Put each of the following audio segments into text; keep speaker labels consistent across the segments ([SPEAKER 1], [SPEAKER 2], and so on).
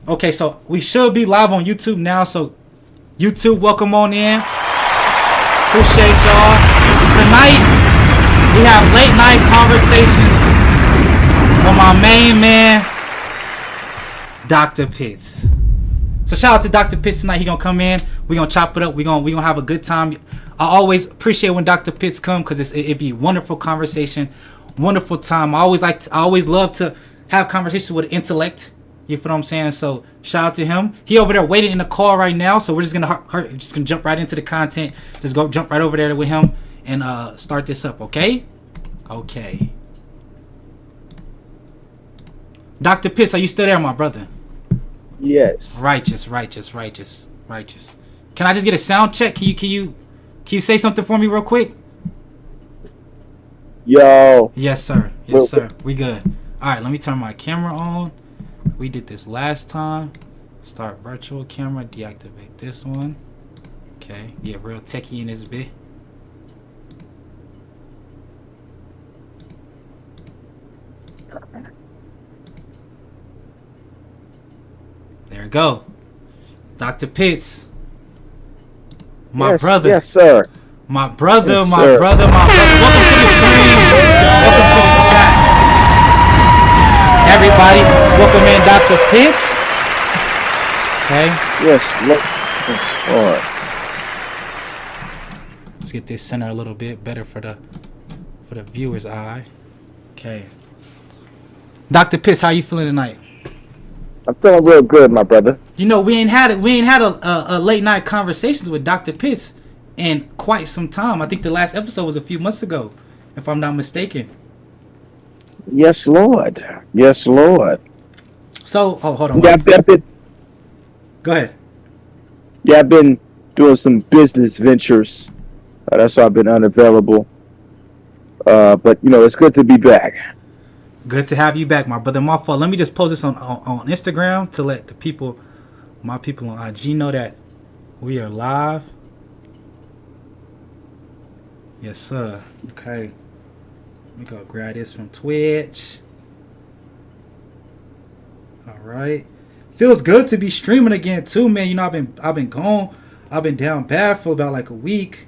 [SPEAKER 1] Okay, so we should be live on YouTube now. So YouTube, welcome on in. Appreciate y'all. Tonight we have late night conversations with my main man, Dr. Pitts. So shout out to Dr. Pitts tonight. He gonna come in. We gonna chop it up. We gonna have a good time. I always appreciate when Dr. Pitts come because it be wonderful conversation, wonderful time. I always love to have conversations with intellect. You feel what I'm saying? So shout out to him. He over there waiting in the car right now. So we're just gonna jump right into the content. Just jump right over there with him and start this up. Okay? Okay. Dr. Pitts, are you still there, my brother?
[SPEAKER 2] Yes.
[SPEAKER 1] Righteous. Can I just get a sound check? Can you say something for me real quick?
[SPEAKER 2] Yo.
[SPEAKER 1] Yes, sir. Yes, sir. We good. All right, let me turn my camera on. We did this last time. Start virtual camera. Deactivate this one. Okay. Get real techie in this bit. There we go. Dr. Pitts. My brother.
[SPEAKER 2] Yes, sir.
[SPEAKER 1] My brother,
[SPEAKER 2] yes,
[SPEAKER 1] my
[SPEAKER 2] sir.
[SPEAKER 1] brother. Welcome to the stream. Welcome to the chat. Everybody, welcome in Dr. Pitts. Okay.
[SPEAKER 2] Yes, Lord.
[SPEAKER 1] Let's get this center a little bit better for the viewer's eye. Okay. Dr. Pitts, how you feeling tonight?
[SPEAKER 2] I'm feeling real good, my brother.
[SPEAKER 1] You know, we ain't had a late night conversations with Dr. Pitts in quite some time. I think the last episode was a few months ago, if I'm not mistaken.
[SPEAKER 2] Yes, Lord. Yes, Lord.
[SPEAKER 1] So, hold on.
[SPEAKER 2] Yeah,
[SPEAKER 1] Go ahead.
[SPEAKER 2] Yeah, I've been doing some business ventures. That's why I've been unavailable. But, it's good to be back.
[SPEAKER 1] Good to have you back, my brother. My fault. Let me just post this on Instagram to let my people on IG know that we are live. Yes, sir. Okay. Let me go grab this from Twitch. All right. Feels good to be streaming again too, man. You know, I've been gone. I've been down bad for about like a week.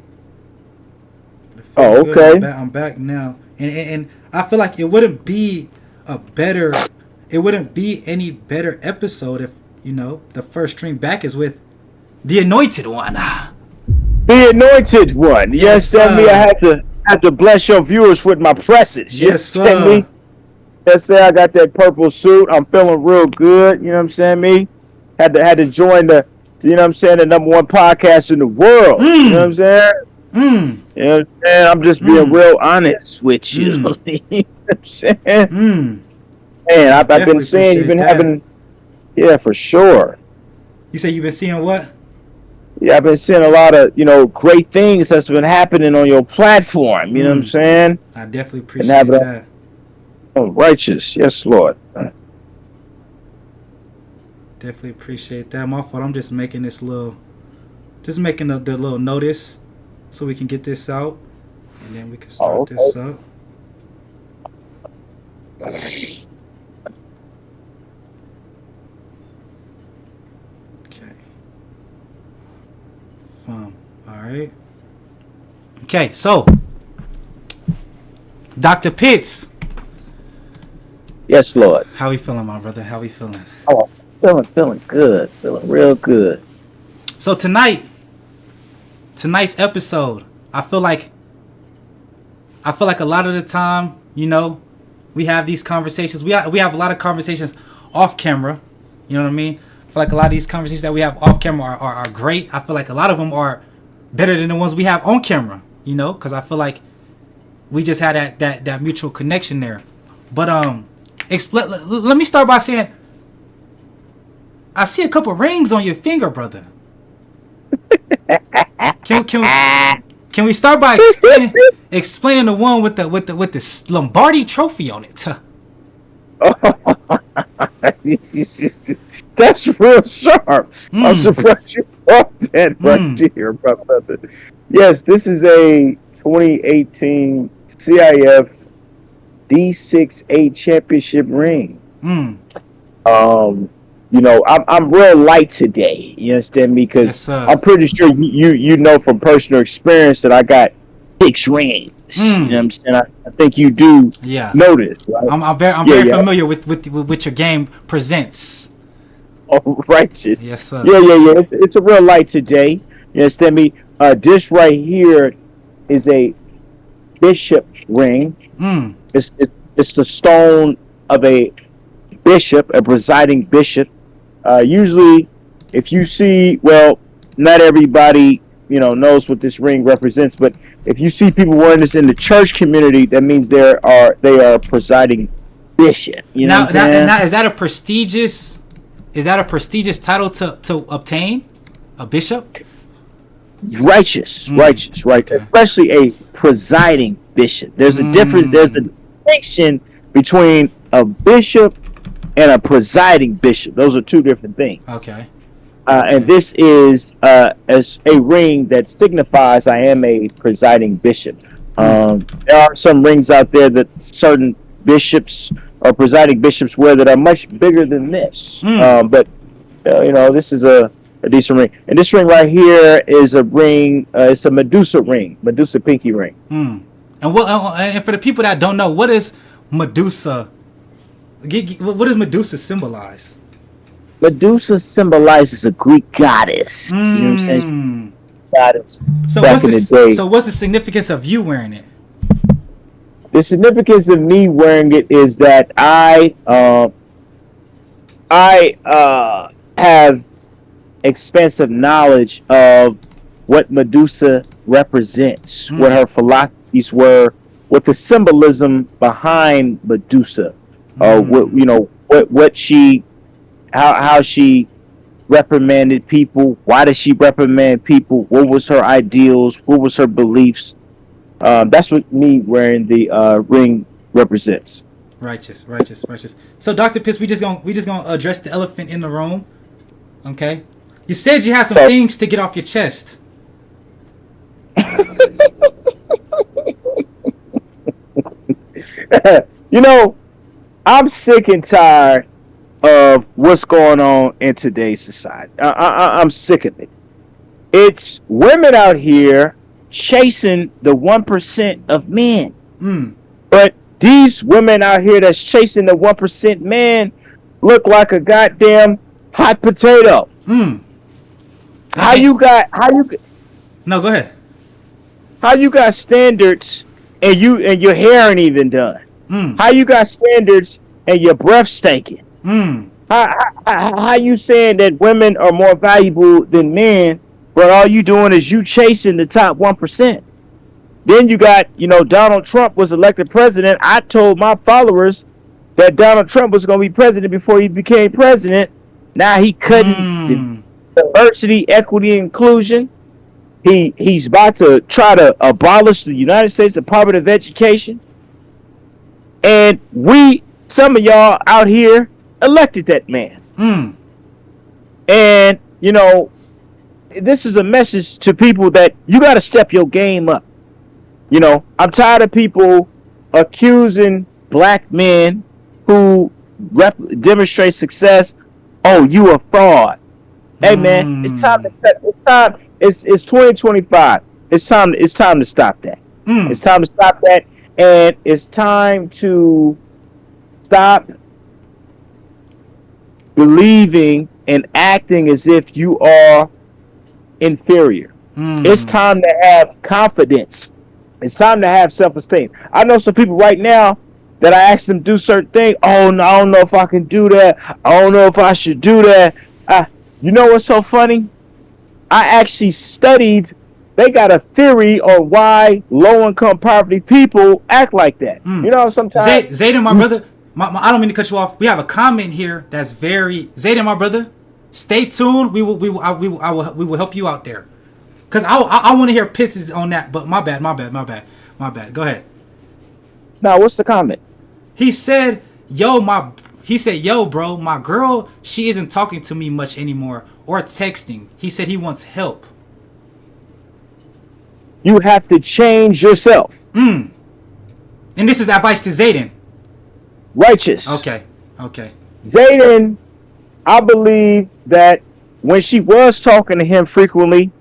[SPEAKER 2] Oh, okay.
[SPEAKER 1] I'm back now, and I feel like it wouldn't be any better episode if the first stream back is with the Anointed One.
[SPEAKER 2] The Anointed One. Yes, tell me I have to bless your viewers with my presence.
[SPEAKER 1] Yes, sir.
[SPEAKER 2] Yes, sir. I got that purple suit. I'm feeling real good. You know what I'm saying? Me had to join the number one podcast in the world. You know what I'm saying? You know what I'm saying? I'm just being real honest with you. You know what I'm saying? Man, I've been seeing you've been having. Yeah, for sure.
[SPEAKER 1] You say you've been seeing what?
[SPEAKER 2] Yeah, I've been seeing a lot of, great things that's been happening on your platform. You know what I'm saying?
[SPEAKER 1] I definitely appreciate that.
[SPEAKER 2] Oh, righteous. Yes, Lord.
[SPEAKER 1] Definitely appreciate that. My fault. I'm just making the little notice so we can get this out. And then we can start this up. All right. Okay, so Dr. Pitts.
[SPEAKER 2] Yes, Lord.
[SPEAKER 1] How we feeling, my brother? How we feeling?
[SPEAKER 2] Oh, feeling good. Feeling real good.
[SPEAKER 1] So tonight's episode, I feel like a lot of the time, we have these conversations. We have a lot of conversations off camera. You know what I mean? I feel like a lot of these conversations that we have off camera are great. I feel like a lot of them are better than the ones we have on camera, because I feel like we just had that mutual connection there. But let me start by saying I see a couple rings on your finger, brother. Can we start by explaining the one with the Lombardi trophy on it?
[SPEAKER 2] That's real sharp. I'm surprised you caught that right here, my brother. Yes, this is a 2018 CIF D6A championship ring. I'm real light today. You understand me? Because I'm pretty sure you know from personal experience that I got 6 rings. You know what I'm saying? I think you do notice. Right?
[SPEAKER 1] I'm very familiar with your game presents.
[SPEAKER 2] Oh, righteous.
[SPEAKER 1] Yes, sir.
[SPEAKER 2] Yeah. It's a real light today. You understand me? This right here is a bishop ring. It's the stone of a bishop, a presiding bishop. Usually, if you see, well, not everybody knows what this ring represents, but if you see people wearing this in the church community, that means they are presiding bishop. Now,
[SPEAKER 1] is that a prestigious title to obtain? A bishop?
[SPEAKER 2] Righteous, right? Okay. Especially a presiding bishop. There's a difference. There's a distinction between a bishop and a presiding bishop. Those are 2 different things.
[SPEAKER 1] Okay.
[SPEAKER 2] And this is as a ring that signifies I am a presiding bishop. There are some rings out there that certain bishops or presiding bishops wear that are much bigger than this. But this is a decent ring. And this ring right here is a ring. It's a Medusa ring, Medusa pinky ring.
[SPEAKER 1] And for the people that don't know, what is Medusa? What does Medusa symbolize?
[SPEAKER 2] Medusa symbolizes a Greek goddess. You know what I'm saying? Goddess.
[SPEAKER 1] So what's the significance of you wearing it?
[SPEAKER 2] The significance of me wearing it is that I have expansive knowledge of what Medusa represents, what her philosophies were, what the symbolism behind Medusa, what she, how she reprimanded people, why did she reprimand people, what was her ideals, what was her beliefs. That's what me wearing the ring represents.
[SPEAKER 1] Righteous. So Dr. Pitts, we just gonna address the elephant in the room. Okay. You said you had some things to get off your chest.
[SPEAKER 2] I'm sick and tired of what's going on in today's society. I'm sick of it. It's women out here chasing the 1% of men. But these women out here that's chasing the 1% man look like a goddamn hot potato.
[SPEAKER 1] No, go ahead.
[SPEAKER 2] How you got standards and your hair ain't even done? How you got standards and your breath stinking? How you saying that women are more valuable than men, but all you doing is you chasing the top 1%? Then you got, Donald Trump was elected president. I told my followers that Donald Trump was going to be president before he became president. Now he cutting diversity, equity, inclusion. He's about to try to abolish the United States Department of Education. And some of y'all out here elected that man. And, this is a message to people that you got to step your game up. I'm tired of people accusing black men who demonstrate success. Oh, you a fraud. Hey man, it's time. It's 2025. It's time to stop that. It's time to stop that, and it's time to stop believing and acting as if you are inferior. It's time to have confidence. It's time to have self-esteem. I know some people right now that I ask them to do certain things. Oh, no, I don't know if I can do that. I don't know if I should do that. You know what's so funny? I actually studied. They got a theory on why low-income poverty people act like that. Sometimes
[SPEAKER 1] Zayden, my brother, I don't mean to cut you off. We have a comment here that's very Zayden, my brother. Stay tuned. We will help you out there. Cause I want to hear Pitts on that, but my bad. Go ahead.
[SPEAKER 2] Now, what's the comment?
[SPEAKER 1] He said, yo, bro, my girl, she isn't talking to me much anymore or texting. He said he wants help.
[SPEAKER 2] You have to change yourself.
[SPEAKER 1] And this is advice to Zayden.
[SPEAKER 2] Righteous.
[SPEAKER 1] Okay.
[SPEAKER 2] Zayden I believe that when she was talking to him frequently,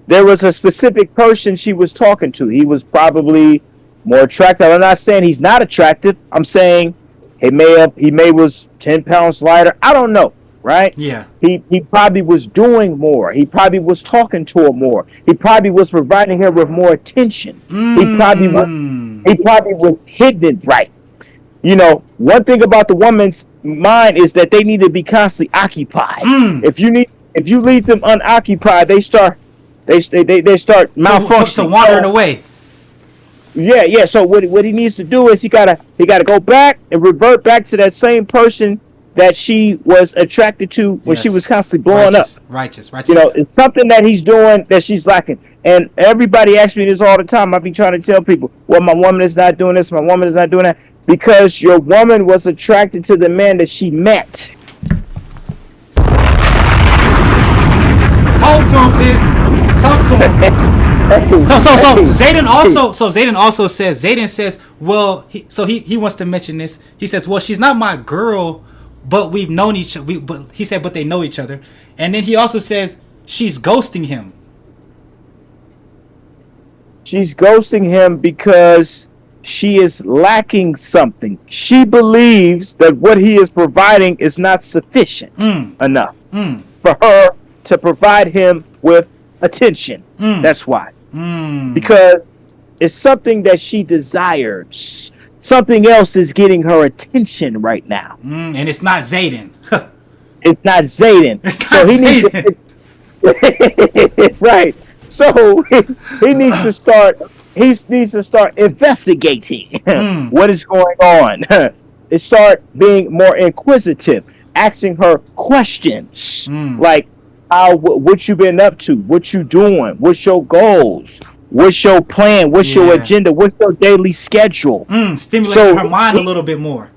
[SPEAKER 2] there was a specific person she was talking to. He was probably more attractive. I'm not saying he's not attractive. I'm saying he may was 10 pounds lighter. I don't know, right?
[SPEAKER 1] Yeah.
[SPEAKER 2] He probably was doing more. He probably was talking to her more. He probably was providing her with more attention. He probably was hitting it right. You know, one thing about the woman's mind is that they need to be constantly occupied. If you leave them unoccupied, they start malfunctioning.
[SPEAKER 1] To wandering away.
[SPEAKER 2] Yeah. So what he needs to do is he gotta go back and revert back to that same person that she was attracted to when she was constantly blowing up.
[SPEAKER 1] Righteous.
[SPEAKER 2] You know, it's something that he's doing that she's lacking. And everybody asks me this all the time. I be trying to tell people, well, my woman is not doing this, my woman is not doing that. Because your woman was attracted to the man that she met.
[SPEAKER 1] Talk to him, Pitts. Talk to him. So Zayden says, well, he wants to mention this. He says, well, she's not my girl, but we've known each other. But they know each other. And then he also says she's ghosting him.
[SPEAKER 2] She's ghosting him because she is lacking something. She believes that what he is providing is not sufficient enough for her to provide him with attention. That's why. Because it's something that she desires. Something else is getting her attention right now.
[SPEAKER 1] And it's not Zayden.
[SPEAKER 2] It's not Zayden. Right. So he needs to start. He needs to start investigating what is going on. And start being more inquisitive, asking her questions like, what you been up to? What you doing? What's your goals? What's your plan? What's your agenda? What's your daily schedule?
[SPEAKER 1] Stimulating her mind a little bit more.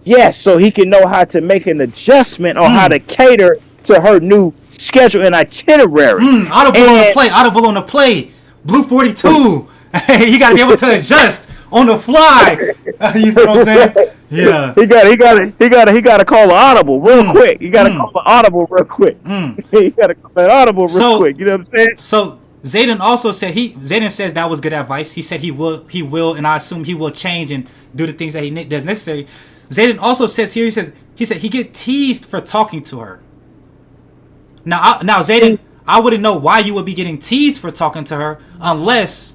[SPEAKER 2] Yes, so he can know how to make an adjustment on how to cater to her new schedule and itinerary.
[SPEAKER 1] Audible on the play. Blue 42. You got to be able to adjust on the fly. You know what I'm saying? Yeah.
[SPEAKER 2] He got to call an audible real quick. You got to call an audible real quick. You got to call an audible real quick. You know what I'm saying?
[SPEAKER 1] So Zayden also said Zayden says that was good advice. He said he will, and I assume he will change and do the things that he does necessary. Zayden also says here, he said he get teased for talking to her. Now Zayden, I wouldn't know why you would be getting teased for talking to her unless,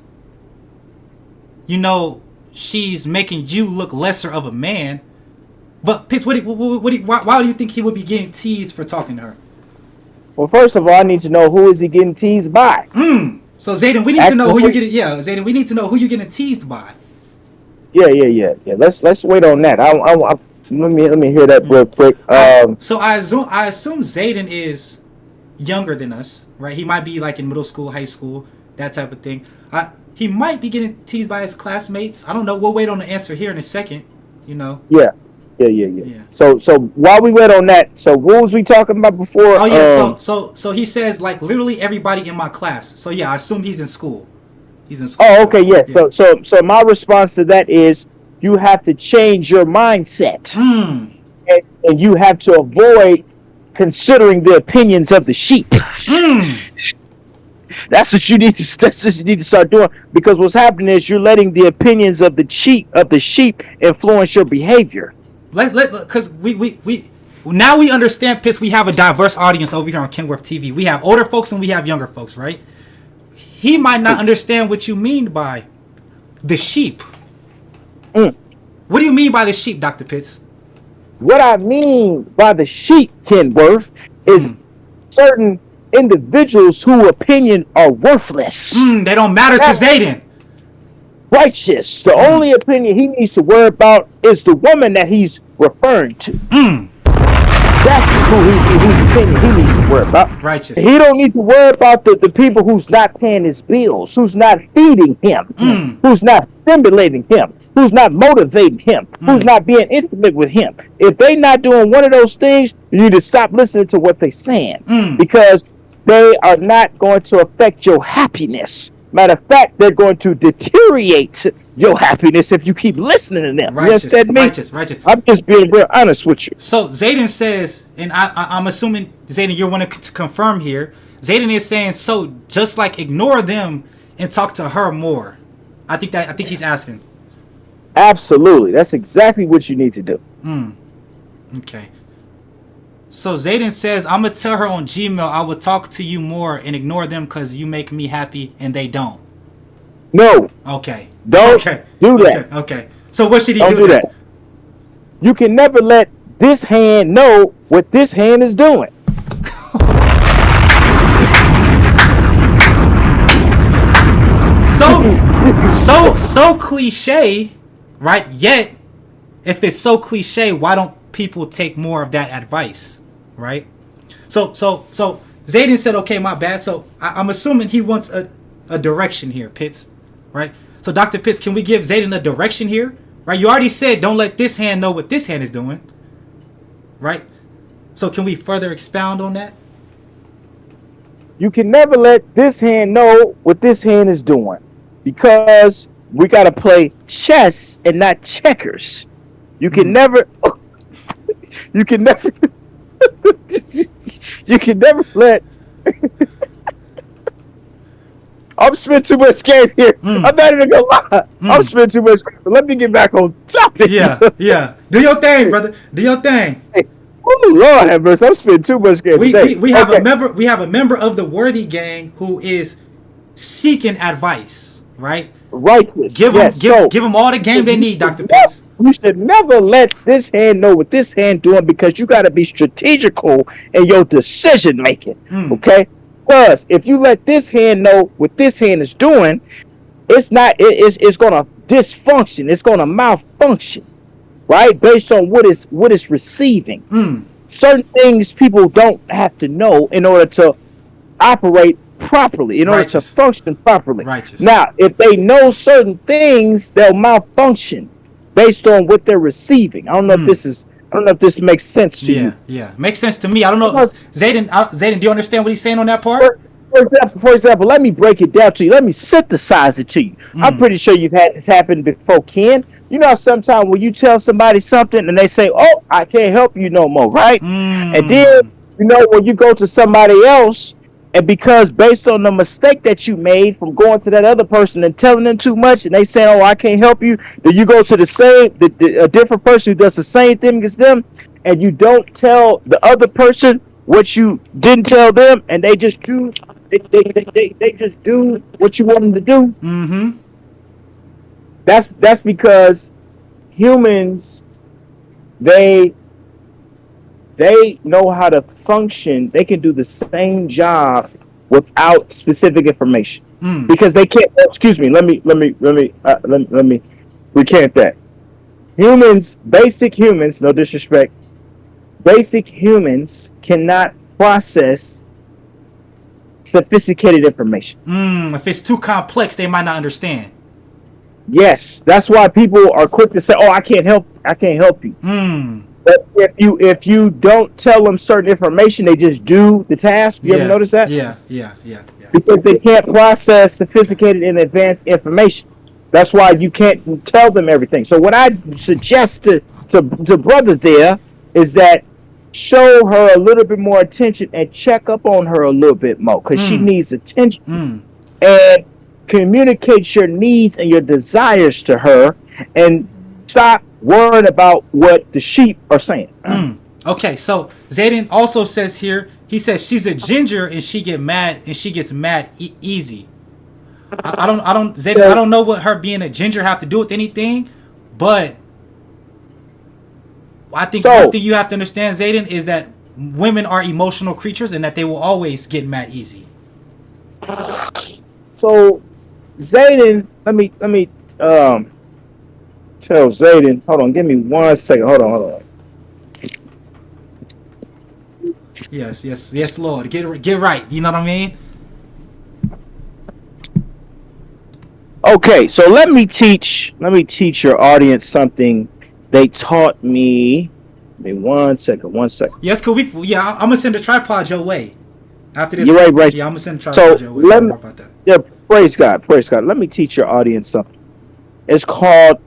[SPEAKER 1] you know, she's making you look lesser of a man. But Pitts, why do you think he would be getting teased for talking to her?
[SPEAKER 2] Well, first of all, I need to know who is he getting teased by.
[SPEAKER 1] So Zayden, we need to know who you getting. Yeah, Zayden, we need to know who you getting teased by.
[SPEAKER 2] Yeah. Let's wait on that. Let me hear that real quick.
[SPEAKER 1] So I assume Zayden is younger than us, right? He might be like in middle school, high school, that type of thing. He might be getting teased by his classmates. I don't know. We'll wait on the answer here in a second. You know.
[SPEAKER 2] Yeah. So while we wait on that, so what was we talking about before?
[SPEAKER 1] Oh yeah. So he says like literally everybody in my class. So yeah, I assume he's in school. He's in school.
[SPEAKER 2] Oh, okay, yeah. So my response to that is you have to change your mindset, and you have to avoid considering the opinions of the sheep. That's what you need to start doing, because what's happening is you're letting the opinions of the sheep influence your behavior.
[SPEAKER 1] Because we now we understand, Pitts. We have a diverse audience over here on KenWorthTV. We have older folks and we have younger folks, right? He might not understand what you mean by the sheep. What do you mean by the sheep, Dr. Pitts?
[SPEAKER 2] What I mean by the sheep, Kenworth, is certain individuals whose opinion are worthless.
[SPEAKER 1] They don't matter to Zayden.
[SPEAKER 2] Righteous. The only opinion he needs to worry about is the woman that he's referring to. That's whose opinion he needs to worry about.
[SPEAKER 1] Righteous.
[SPEAKER 2] He don't need to worry about the people who's not paying his bills, who's not feeding him, who's not stimulating him, who's not motivating him, who's not being intimate with him. If they not doing one of those things, you need to stop listening to what they're saying, because they are not going to affect your happiness. Matter of fact, they're going to deteriorate your happiness if you keep listening to them.
[SPEAKER 1] Righteous,
[SPEAKER 2] You understand me?
[SPEAKER 1] righteous.
[SPEAKER 2] I'm just being real honest with you.
[SPEAKER 1] So Zayden says, and I'm assuming Zayden, you're wanting to confirm here. Zayden is saying, so just like ignore them and talk to her more. I think he's asking.
[SPEAKER 2] Absolutely, that's exactly what you need to do.
[SPEAKER 1] Okay. So Zayden says, I'm gonna tell her on Gmail I will talk to you more and ignore them because you make me happy and they don't.
[SPEAKER 2] No.
[SPEAKER 1] Okay.
[SPEAKER 2] Don't do that.
[SPEAKER 1] Okay. So what should he
[SPEAKER 2] Don't do that? You can never let this hand know what this hand is doing.
[SPEAKER 1] So cliche, right? Yet, if it's so cliche, why don't people take more of that advice, right? So Zayden said, okay, my bad. So I'm assuming he wants a direction here, Pitts, right? So Dr. Pitts, can we give Zayden a direction here, right? You already said don't let this hand know what this hand is doing, right? So can we further expound on that?
[SPEAKER 2] You can never let this hand know what this hand is doing, because we got to play chess and not checkers. You can never you can never let I'm spending too much game here. I'm not even gonna lie. I'm spending too much game. But let me get back on topic.
[SPEAKER 1] Yeah. Do your thing, brother. Do your thing.
[SPEAKER 2] Hey, oh Lord have mercy. I'm spending too much game today.
[SPEAKER 1] We have a member of the Worthy Gang who is seeking advice, right?
[SPEAKER 2] Righteous.
[SPEAKER 1] Give them all the game they need, Dr. Pitts.
[SPEAKER 2] You should never let this hand know what this hand doing, because you got to be strategical in your decision making. Okay? Because if you let this hand know what this hand is doing, it's going to dysfunction. It's going to malfunction, right? Based on what it's receiving. Certain things people don't have to know in order to operate properly, in order to function properly. Now, if they know certain things, they'll malfunction based on what they're receiving. I don't know if this makes sense to you.
[SPEAKER 1] Yeah, makes sense to me. I don't know, Zayden, do you understand what he's saying on that part?
[SPEAKER 2] For example, let me break it down to you. Let me synthesize it to you. I'm pretty sure you've had this happen before, Ken. You know, sometimes when you tell somebody something and they say, "Oh, I can't help you no more," right? And then, you know, when you go to somebody else, and because based on the mistake that you made from going to that other person and telling them too much, and they say, "Oh, I can't help you," then you go to a different person who does the same thing as them, and you don't tell the other person what you didn't tell them, and they just do they just do what you want them to do. That's because humans, they know how to function. They can do the same job without specific information, because they can't. Excuse me. Let me recant that. Basic humans, no disrespect, basic humans cannot process sophisticated information.
[SPEAKER 1] If it's too complex, they might not understand.
[SPEAKER 2] Yes, that's why people are quick to say, "Oh, I can't help you." But if you don't tell them certain information, they just do the task. You ever notice that?
[SPEAKER 1] Yeah.
[SPEAKER 2] Because they can't process sophisticated and advanced information. That's why you can't tell them everything. So what I suggest to brother there is that show her a little bit more attention and check up on her a little bit more, because she needs attention. And communicate your needs and your desires to her, and stop worrying about what the sheep are saying.
[SPEAKER 1] Okay, so Zayden also says here, he says she's a ginger and she gets mad easy. I don't know what her being a ginger have to do with anything, but I think one thing you have to understand, Zayden, is that women are emotional creatures and that they will always get mad easy.
[SPEAKER 2] So Zayden, let me tell Zayden. Hold on, give me 1 second. Hold on.
[SPEAKER 1] Yes, Lord. Get right. You know what I mean?
[SPEAKER 2] Okay, so let me teach your audience something they taught me. Give me 1 second.
[SPEAKER 1] Yes, cool. I'm gonna send a tripod your way after this.
[SPEAKER 2] You're right.
[SPEAKER 1] Yeah, I'm gonna send a tripod your way.
[SPEAKER 2] Yeah, praise God. Let me teach your audience something. It's called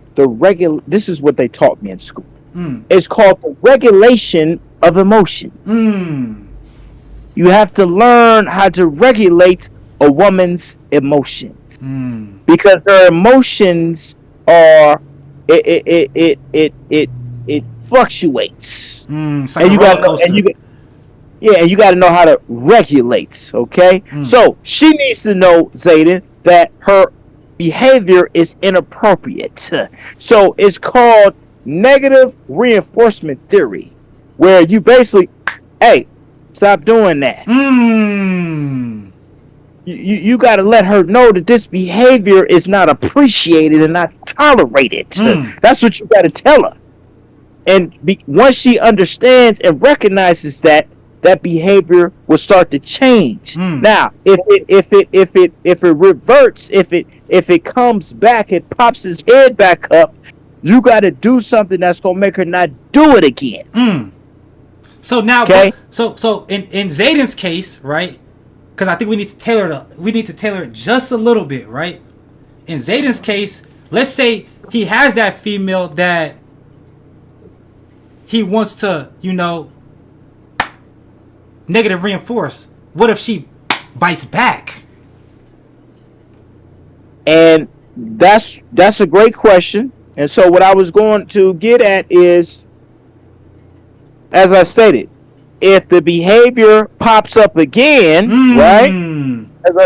[SPEAKER 2] this is what they taught me in school.
[SPEAKER 1] Mm.
[SPEAKER 2] It's called the regulation of emotion.
[SPEAKER 1] Mm.
[SPEAKER 2] You have to learn how to regulate a woman's emotions,
[SPEAKER 1] Mm.
[SPEAKER 2] because her emotions are it fluctuates,
[SPEAKER 1] It's like
[SPEAKER 2] and
[SPEAKER 1] a
[SPEAKER 2] you
[SPEAKER 1] roller
[SPEAKER 2] got to
[SPEAKER 1] coaster.
[SPEAKER 2] and you got to know how to regulate. Okay, so she needs to know, Zayden, that her behavior is inappropriate. So it's called negative reinforcement theory, where you basically, hey, stop doing that.
[SPEAKER 1] Mm.
[SPEAKER 2] You got to let her know that this behavior is not appreciated and not tolerated. That's what you got to tell her. And once she understands and recognizes that, that behavior will start to change. Now, if it reverts, if it comes back, it pops his head back up, you got to do something that's gonna make her not do it again.
[SPEAKER 1] So now,
[SPEAKER 2] okay.
[SPEAKER 1] So in Zayden's case, right? Because I think we need to tailor it just a little bit, right? In Zayden's case, let's say he has that female that he wants to, negative reinforce. What if she bites back?
[SPEAKER 2] And that's a great question. And so what I was going to get at is, as I stated, if the behavior pops up again, right? As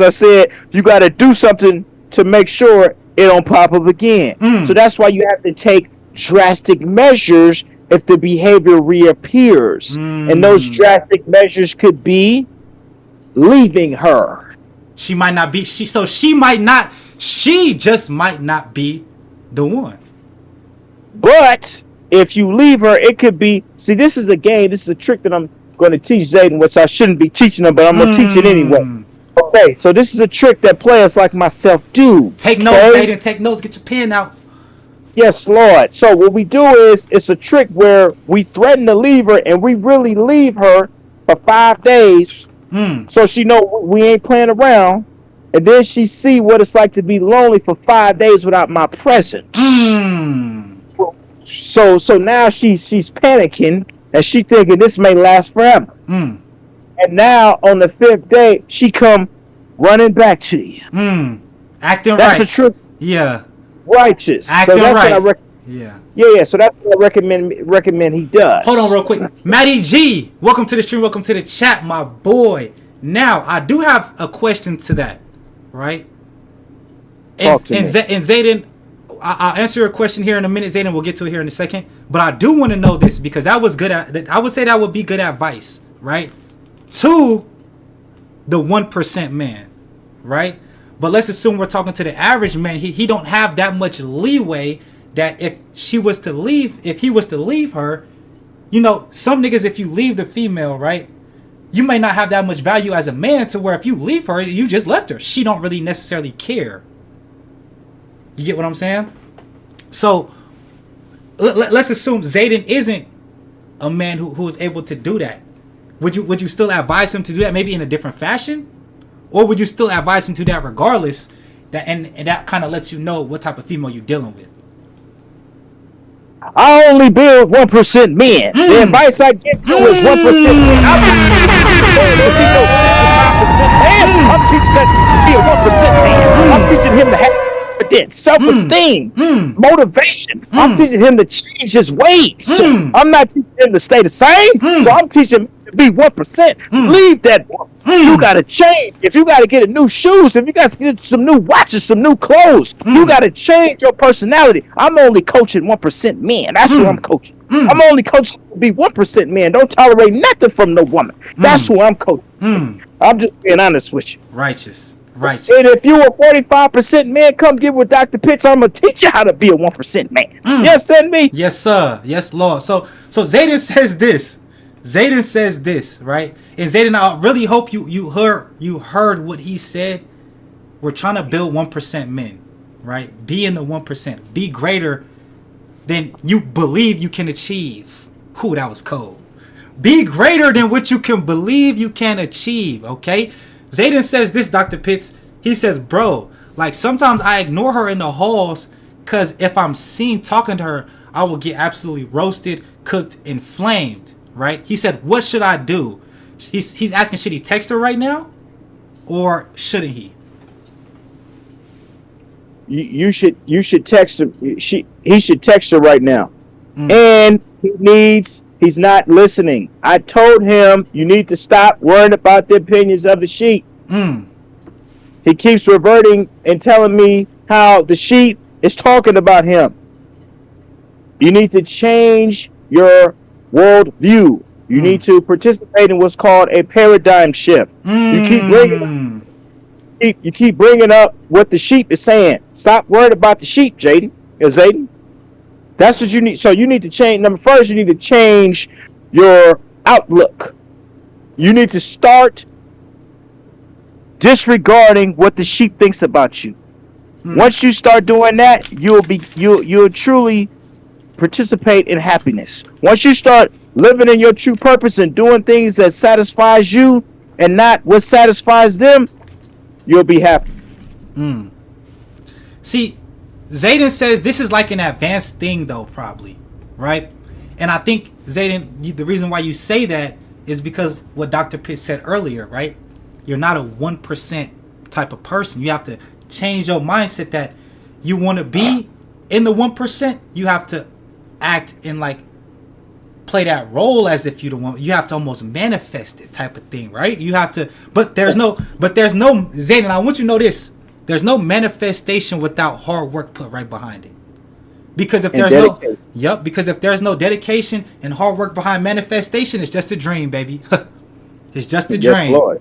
[SPEAKER 2] I said, you got to do something to make sure it don't pop up again. So that's why you have to take drastic measures if the behavior reappears. And those drastic measures could be leaving her.
[SPEAKER 1] She just might not be the one.
[SPEAKER 2] But if you leave her, it could be, see, this is a game, this is a trick that I'm going to teach Zayden, which I shouldn't be teaching him, but I'm going to teach it anyway. Okay, so this is a trick that players like myself do.
[SPEAKER 1] Take notes, Zayden, take notes, get your pen out.
[SPEAKER 2] Yes, Lord. So what we do is, it's a trick where we threaten to leave her, and we really leave her for 5 days, so she know we ain't playing around, and then she see what it's like to be lonely for 5 days without my presence. So now she's panicking, and she thinking this may last forever. And now on the 5th day, she come running back to you.
[SPEAKER 1] Acting
[SPEAKER 2] that's
[SPEAKER 1] right.
[SPEAKER 2] That's a trick.
[SPEAKER 1] Yeah.
[SPEAKER 2] Righteous.
[SPEAKER 1] Acting
[SPEAKER 2] so that's
[SPEAKER 1] right.
[SPEAKER 2] What yeah. So that's what I recommend he does.
[SPEAKER 1] Hold on real quick. Matty G, welcome to the stream. Welcome to the chat, my boy. Now, I do have a question to that, right?
[SPEAKER 2] Talk to me.
[SPEAKER 1] And Zayden, I'll answer your question here in a minute, Zayden. We'll get to it here in a second. But I do want to know this, because that was good. I would say that would be good advice, right? To the 1% man, right? But let's assume we're talking to the average man. He don't have that much leeway that if he was to leave her, some niggas, if you leave the female, right, you may not have that much value as a man to where if you leave her, you just left her. She don't really necessarily care. You get what I'm saying? So let's assume Zayden isn't a man who is able to do that. Would you still advise him to do that, maybe in a different fashion? Or would you still advise him to do that regardless? And that kind of lets you know what type of female you're dealing with.
[SPEAKER 2] I only build 1% men. The advice I give you is 1% men. I'm teaching that to be a 1% man. I'm teaching him to have confidence, self-esteem, motivation. I'm teaching him to change his ways. I'm not teaching him to stay the same. So I'm teaching him to be 1%. Leave that 1%. You gotta change. If you gotta get a new shoes, if you gotta get some new watches, some new clothes, you gotta change your personality. I'm only coaching 1% men. That's who I'm coaching. I'm only coaching to be 1% men. Don't tolerate nothing from no woman. That's who I'm coaching. I'm just being honest with you.
[SPEAKER 1] Righteous.
[SPEAKER 2] And if you a 45% man, come get with Dr. Pitts. I'm gonna teach you how to be a 1% man. You understand me?
[SPEAKER 1] Yes, sir. Yes, Lord. So Zayden says this. Right? And Zayden, I really hope you heard what he said. We're trying to build 1% men, right? Be in the 1%. Be greater than you believe you can achieve. Whew, that was cold. Be greater than what you can believe you can achieve, okay? Zayden says this, Dr. Pitts. He says, bro, Like, sometimes I ignore her in the halls because if I'm seen talking to her, I will get absolutely roasted, cooked, and flamed, right? He said, what should I do? He's asking, should he text her right now? Or shouldn't he?
[SPEAKER 2] You should text her. He should text her right now. And he's not listening. I told him you need to stop worrying about the opinions of the sheep. He keeps reverting and telling me how the sheep is talking about him. You need to change your world view. You need to participate in what's called a paradigm shift. You keep bringing up what the sheep is saying. Stop worrying about the sheep, Zayden. That's what you need. So you need to change. First, you need to change your outlook. You need to start disregarding what the sheep thinks about you. Once you start doing that, you'll truly participate in happiness. Once you start living in your true purpose and doing things that satisfies you and not what satisfies them, you'll be happy.
[SPEAKER 1] See, Zayden says this is like an advanced thing, though, probably, right? And I think, Zayden, the reason why you say that is because what Dr. Pitts said earlier, right? You're not a 1% type of person. You have to change your mindset that you want to be in the 1%. You have to act and like play that role as if you don't want. You have to almost manifest it, type of thing, right? You have to. But there's no Zayden. I want you to know this. There's no manifestation without hard work put right behind it. Because if there's because if there's no dedication and hard work behind manifestation, it's just a dream, baby. It's just a dream.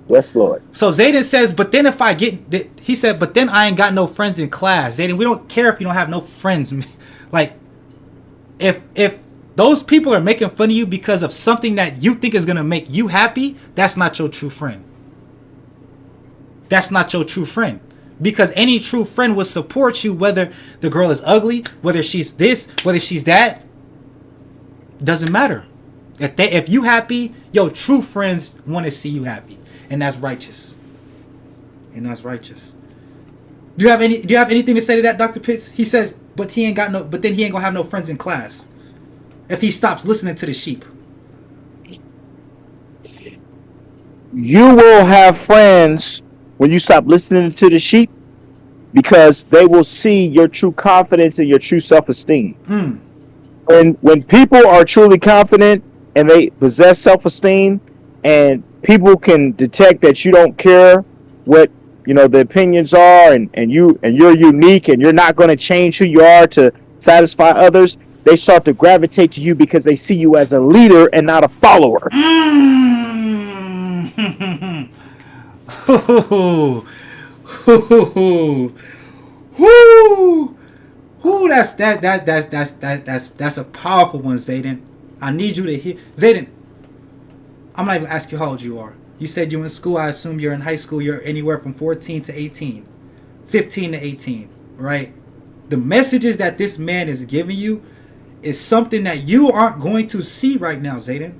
[SPEAKER 2] Yes, Lord.
[SPEAKER 1] So Zayden says, but then if I get, he said, but then I ain't got no friends in class. Zayden, we don't care if you don't have no friends. Like, if those people are making fun of you because of something that you think is going to make you happy, that's not your true friend. That's not your true friend. Because any true friend will support you whether the girl is ugly, whether she's this, whether she's that. Doesn't matter. If you happy, your true friends want to see you happy. And that's righteous. Do you have anything to say to that, Dr. Pitts? He says, but then he ain't gonna have no friends in class if he stops listening to the sheep.
[SPEAKER 2] You will have friends when you stop listening to the sheep, because they will see your true confidence and your true self-esteem. When people are truly confident and they possess self-esteem, and people can detect that you don't care what the opinions are, and you're unique and you're not going to change who you are to satisfy others, they start to gravitate to you because they see you as a leader and not a follower.
[SPEAKER 1] That's a powerful one, Zayden. I need you to hear. Zayden, I'm not even asking you how old you are. You said you're in school. I assume you're in high school. You're anywhere from 14 to 18, 15 to 18, right? The messages that this man is giving you is something that you aren't going to see right now, Zayden.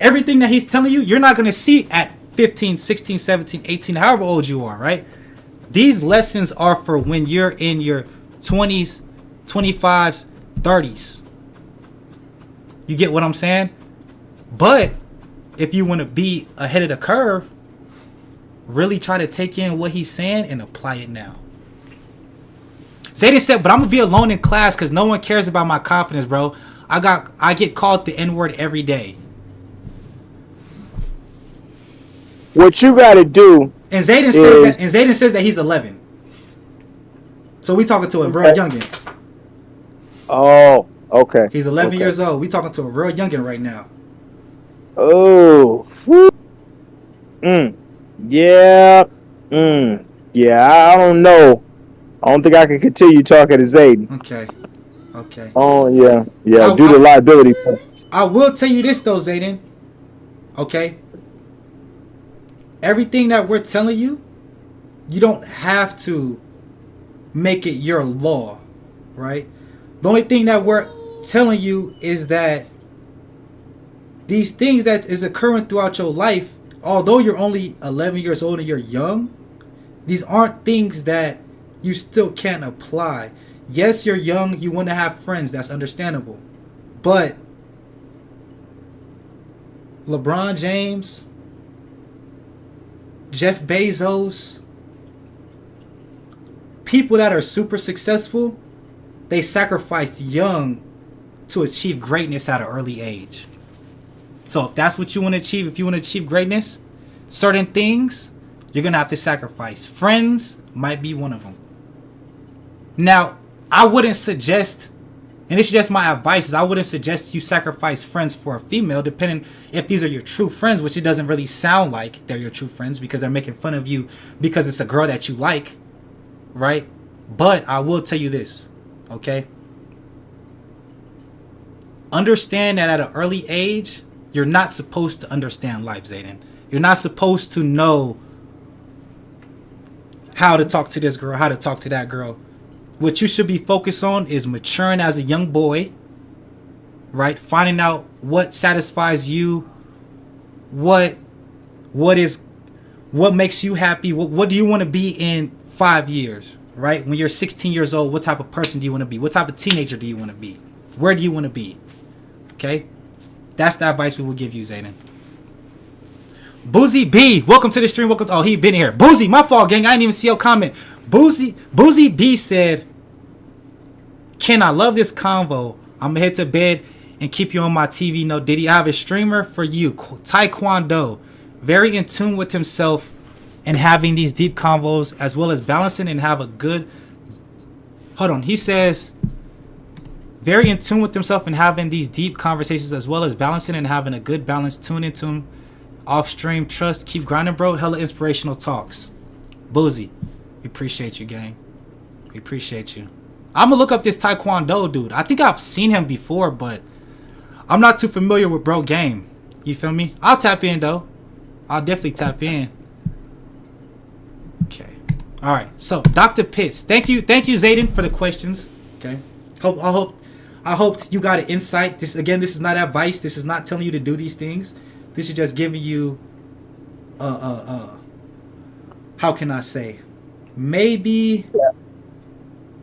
[SPEAKER 1] Everything that he's telling you, you're not going to see at 15, 16, 17, 18, however old you are, right? These lessons are for when you're in your 20s, 25s, 30s. You get what I'm saying? But if you want to be ahead of the curve, really try to take in what he's saying and apply it now. Zayden said, but I'm going to be alone in class because no one cares about my confidence, bro. I get called the N-word every day.
[SPEAKER 2] What you got to do.
[SPEAKER 1] And Zayden says that he's 11. So we talking to a real youngin.
[SPEAKER 2] Oh, okay.
[SPEAKER 1] He's 11 years old. We talking to a real youngin right now.
[SPEAKER 2] Oh. Yeah. Yeah, I don't know. I don't think I can continue talking to Zayden.
[SPEAKER 1] Okay.
[SPEAKER 2] Oh, yeah. Yeah, due to liability.
[SPEAKER 1] I will tell you this, though, Zayden. Okay? Everything that we're telling you, you don't have to make it your law, right? The only thing that we're telling you is that these things that is occurring throughout your life, although you're only 11 years old and you're young, These aren't things that you still can't apply. Yes, you're young, you want to have friends, that's understandable. But LeBron James, Jeff Bezos, people that are super successful, they sacrificed young to achieve greatness at an early age. So if that's what you want to achieve, if you want to achieve greatness, certain things you're going to have to sacrifice. Friends might be one of them. Now, I wouldn't suggest, and it's just my advice, is I wouldn't suggest you sacrifice friends for a female, depending if these are your true friends, which it doesn't really sound like they're your true friends because they're making fun of you because it's a girl that you like, right? But I will tell you this, okay? Understand that at an early age, you're not supposed to understand life, Zayden. You're not supposed to know how to talk to this girl, how to talk to that girl. What you should be focused on is maturing as a young boy, right? Finding out what satisfies you, what makes you happy, what do you want to be in 5 years, right? When you're 16 years old, what type of person do you want to be? What type of teenager do you want to be? Where do you want to be? Okay? That's the advice we will give you, Zayden. Boozy B, welcome to the stream. Welcome to, he been here. Boozy, my fault, gang. I didn't even see your comment. Boozy B said, Ken, I love this convo. I'm gonna head to bed and keep you on my TV. No Diddy. I have a streamer for you, Taekwondo. Very in tune with himself and having these deep convos as well as balancing and have a good. Hold on. He says, very in tune with himself and having these deep conversations as well as balancing and having a good balance. Tune into him off stream. Trust. Keep grinding, bro. Hella inspirational talks. Boozy. We appreciate you, gang. We appreciate you. I'm gonna look up this Taekwondo dude. I think I've seen him before, but I'm not too familiar with bro game. You feel me? I'll tap in though. I'll definitely tap in. Okay. All right. So Dr. Pitts, thank you, Zayden, for the questions. Okay. I hope you got an insight. This is not advice. This is not telling you to do these things. This is just giving you how can I say? Maybe.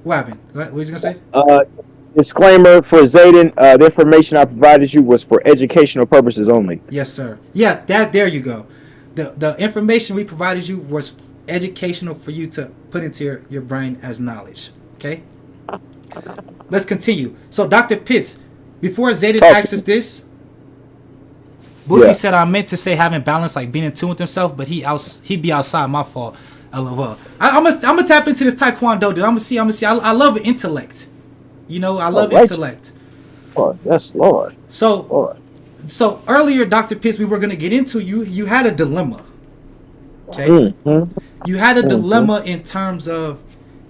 [SPEAKER 1] What happened? What was you gonna say?
[SPEAKER 2] Disclaimer for Zayden: the information I provided you was for educational purposes only.
[SPEAKER 1] Yes, sir. Yeah, there you go. The information we provided you was educational for you to put into your brain as knowledge. Okay. Let's continue. So, Dr. Pitts, before Zayden asks us this, Boosie said I meant to say having balance, like being in tune with himself, but he'd be outside. My fault. LOL. I'm gonna tap into this Taekwondo, dude. I'm gonna see. I love intellect. You know, I love intellect.
[SPEAKER 2] Oh, yes, Lord.
[SPEAKER 1] So earlier, Dr. Pitts, we were gonna get into you had a dilemma. Okay. Mm-hmm. You had a dilemma in terms of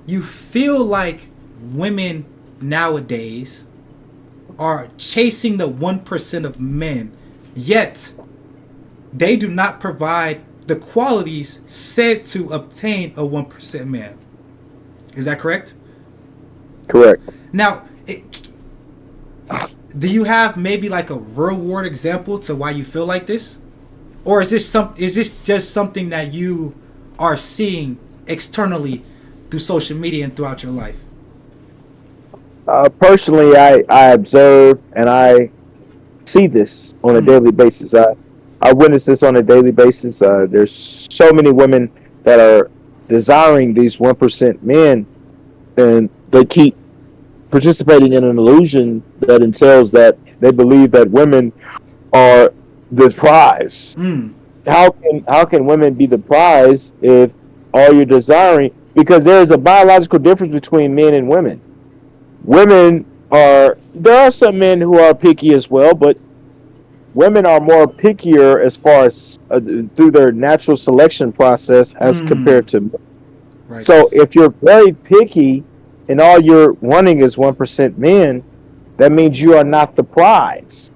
[SPEAKER 1] you feel like women nowadays are chasing the 1% of men, yet they do not provide the qualities said to obtain a 1% man. Is that correct?
[SPEAKER 2] Correct.
[SPEAKER 1] Now, do you have maybe like a real world example to why you feel like this? Or is this just something that you are seeing externally through social media and throughout your life?
[SPEAKER 2] Personally, I observe and I see this on a daily basis. I witness this on a daily basis. There's so many women that are desiring these 1% men, and they keep participating in an illusion that entails that they believe that women are the prize. How can women be the prize if all you're desiring? Because there's a biological difference between men and women. There are some men who are picky as well, but women are more pickier as far as through their natural selection process as compared to men. Right. So if you're very picky and all you're wanting is 1% men, that means you are not the prize.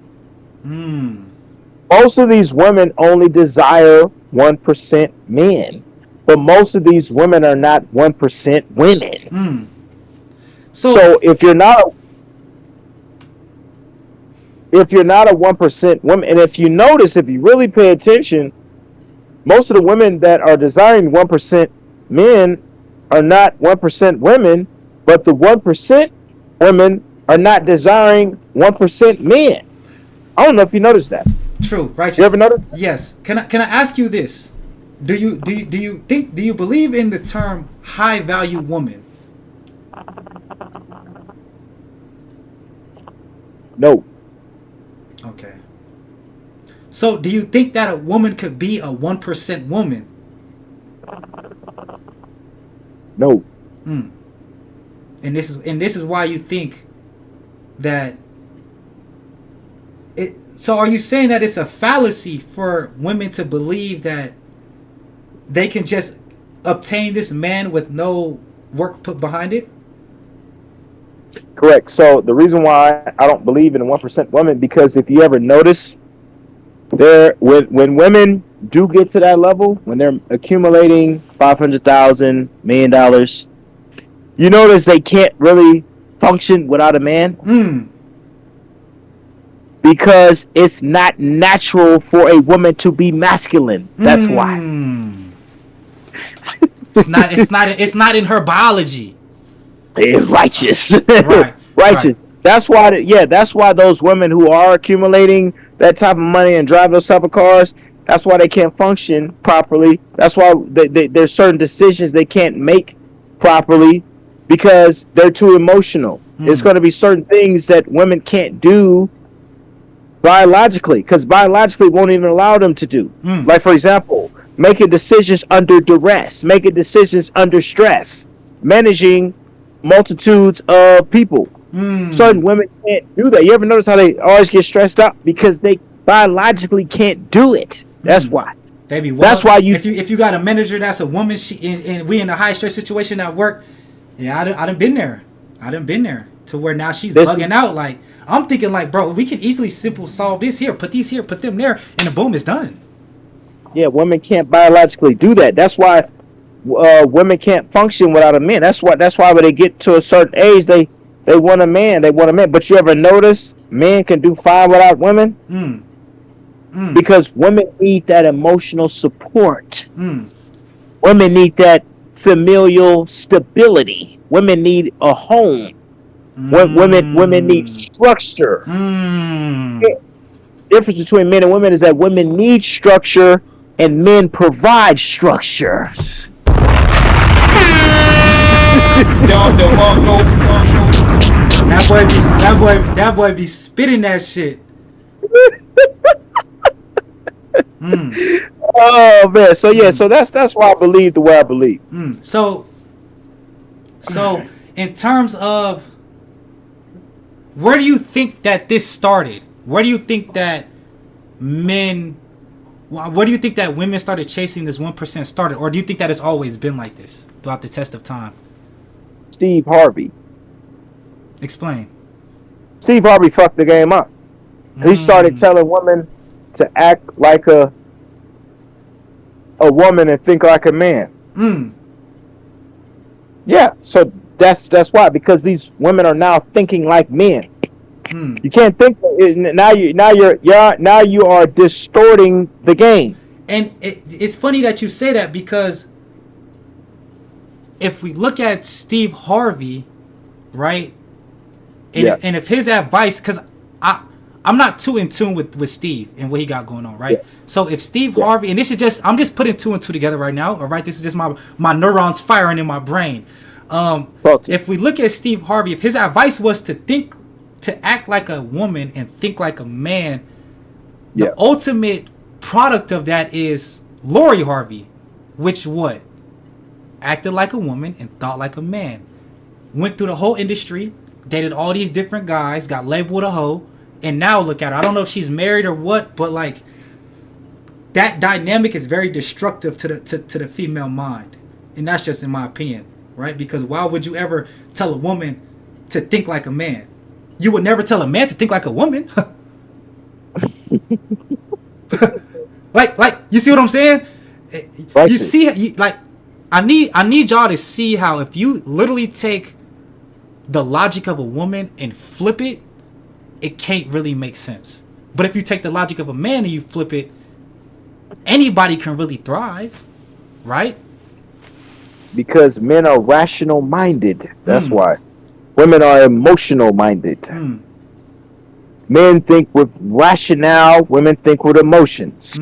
[SPEAKER 2] Most of these women only desire 1% men, but most of these women are not 1% women. So if you're not a 1% woman, and if you notice, if you really pay attention, most of the women that are desiring 1% men are not 1% women, but the 1% women are not desiring 1% men. I don't know if you noticed that.
[SPEAKER 1] True, righteous.
[SPEAKER 2] You ever notice?
[SPEAKER 1] Yes. Can I ask you this? Do you believe in the term high value woman?
[SPEAKER 2] No.
[SPEAKER 1] Okay. So do you think that a woman could be a 1% woman?
[SPEAKER 2] No.
[SPEAKER 1] And this is why you think that it. So are you saying that it's a fallacy for women to believe that they can just obtain this man with no work put behind it?
[SPEAKER 2] Correct. So the reason why I don't believe in a 1% woman, because if you ever notice, when women do get to that level, when they're accumulating $500,000, $1 million, you notice they can't really function without a man. Because it's not natural for a woman to be masculine. That's why.
[SPEAKER 1] It's not in her biology.
[SPEAKER 2] It's righteous.
[SPEAKER 1] Right.
[SPEAKER 2] Righteous.
[SPEAKER 1] Right.
[SPEAKER 2] That's why. That's why those women who are accumulating that type of money and drive those type of cars, that's why they can't function properly. That's why there's certain decisions they can't make properly because they're too emotional. There's going to be certain things that women can't do biologically, because biologically won't even allow them to do. Like, for example, making decisions under duress, making decisions under stress, managing multitudes of people. Certain women can't do that. You ever notice how they always get stressed out? Because they biologically can't do it. That's why.
[SPEAKER 1] Baby, well,
[SPEAKER 2] that's why
[SPEAKER 1] if you got a manager that's a woman, and we in a high stress situation at work, yeah, I done been there. I done been there to where now she's bugging out. Like, I'm thinking, like, bro, we can easily solve this here, put these here, put them there, and the boom, it's done.
[SPEAKER 2] Yeah, women can't biologically do that. That's why women can't function without a man. That's why when they get to a certain age, they want a man. They want a man. But you ever notice men can do fine without women? Because women need that emotional support. Women need that familial stability. Women need a home. Women need structure. The difference between men and women is that women need structure and men provide structure.
[SPEAKER 1] That boy be spitting that shit.
[SPEAKER 2] Oh man, so yeah, so that's why I believe the way I believe.
[SPEAKER 1] So in terms of, where do you think that this started? Where do you think that women started chasing this 1% started? Or do you think that it's always been like this throughout the test of time?
[SPEAKER 2] Steve Harvey.
[SPEAKER 1] Explain.
[SPEAKER 2] Steve Harvey fucked the game up. He started telling women to act like a woman and think like a man. Yeah, so that's why, because these women are now thinking like men. You can't think now. You are distorting the game.
[SPEAKER 1] And it's funny that you say that, because if we look at Steve Harvey, right, and if his advice, because I'm not too in tune with Steve and what he got going on, right? Yeah. So if Steve Harvey, and I'm just putting two and two together right now, all right? This is just my neurons firing in my brain. If we look at Steve Harvey, if his advice was to act like a woman and think like a man, the ultimate product of that is Lori Harvey, which acted like a woman and thought like a man, went through the whole industry, dated all these different guys, got labeled a hoe, and now look at her. I don't know if she's married or what, but like, that dynamic is very destructive to the female mind, and that's just in my opinion, right? Because why would you ever tell a woman to think like a man? You would never tell a man to think like a woman. like you see what I'm saying? You see, I need y'all to see how, if you literally take the logic of a woman and flip it, it can't really make sense. But if you take the logic of a man and you flip it, anybody can really thrive, right?
[SPEAKER 2] Because men are rational minded. That's why. Women are emotional minded. Men think with rationale. Women think with emotions.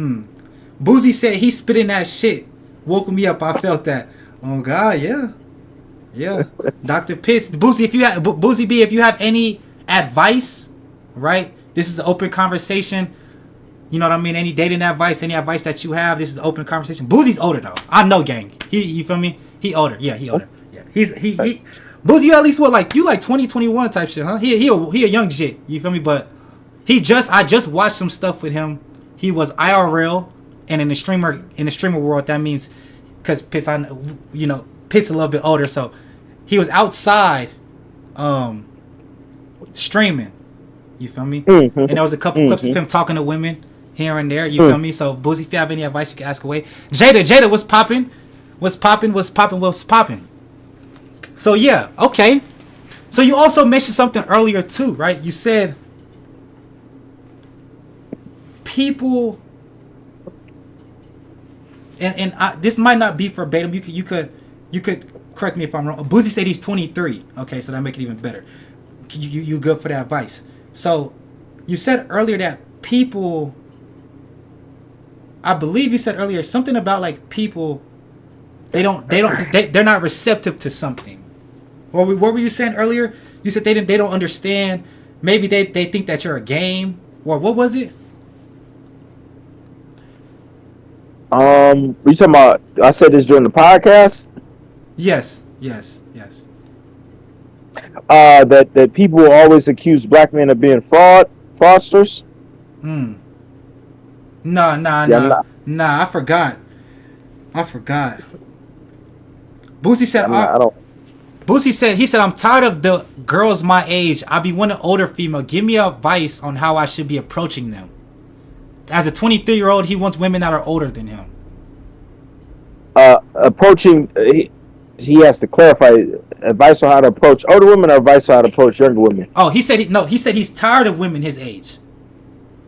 [SPEAKER 1] Boozy said he spitting that shit. Woke me up. I felt that. Oh God, yeah. Dr. Pitts, Boozy, if you have any advice, right? This is an open conversation. You know what I mean? Any dating advice, any advice that you have, this is an open conversation. Boozy's older though. I know, gang. You feel me? He older. Yeah, he older. Yeah, he. Boozy, you at least what, like, you like 20, 21 type shit, huh? He a young shit. You feel me? But I just watched some stuff with him. He was IRL, and in the streamer world, that means, because Pitts, Pitts a little bit older, so he was outside, streaming. You feel me? And there was a couple clips of him talking to women here and there. You feel me? So Boozy, if you have any advice, you can ask away. Jada, what's popping? What's popping? So yeah, okay. So you also mentioned something earlier too, right? You said people, and this might not be verbatim. You could correct me if I'm wrong. Boozy said he's 23. Okay, so that make it even better. You good for that advice? So you said earlier that people, I believe you said earlier something about like people, they're not receptive to something. Or what were you saying earlier? You said they don't understand. Maybe they think that you're a game, or what was it?
[SPEAKER 2] You talking about? I said this during the podcast.
[SPEAKER 1] Yes.
[SPEAKER 2] That people always accuse black men of being fraudsters.
[SPEAKER 1] Nah. I forgot. Boosie said,
[SPEAKER 2] I don't.
[SPEAKER 1] Boosie said, I'm tired of the girls my age. I be wanting older female. Give me advice on how I should be approaching them. As a 23-year-old, he wants women that are older than him.
[SPEAKER 2] Approaching, he has to clarify advice on how to approach older women or advice on how to approach younger women.
[SPEAKER 1] Oh, he said he's tired of women his age.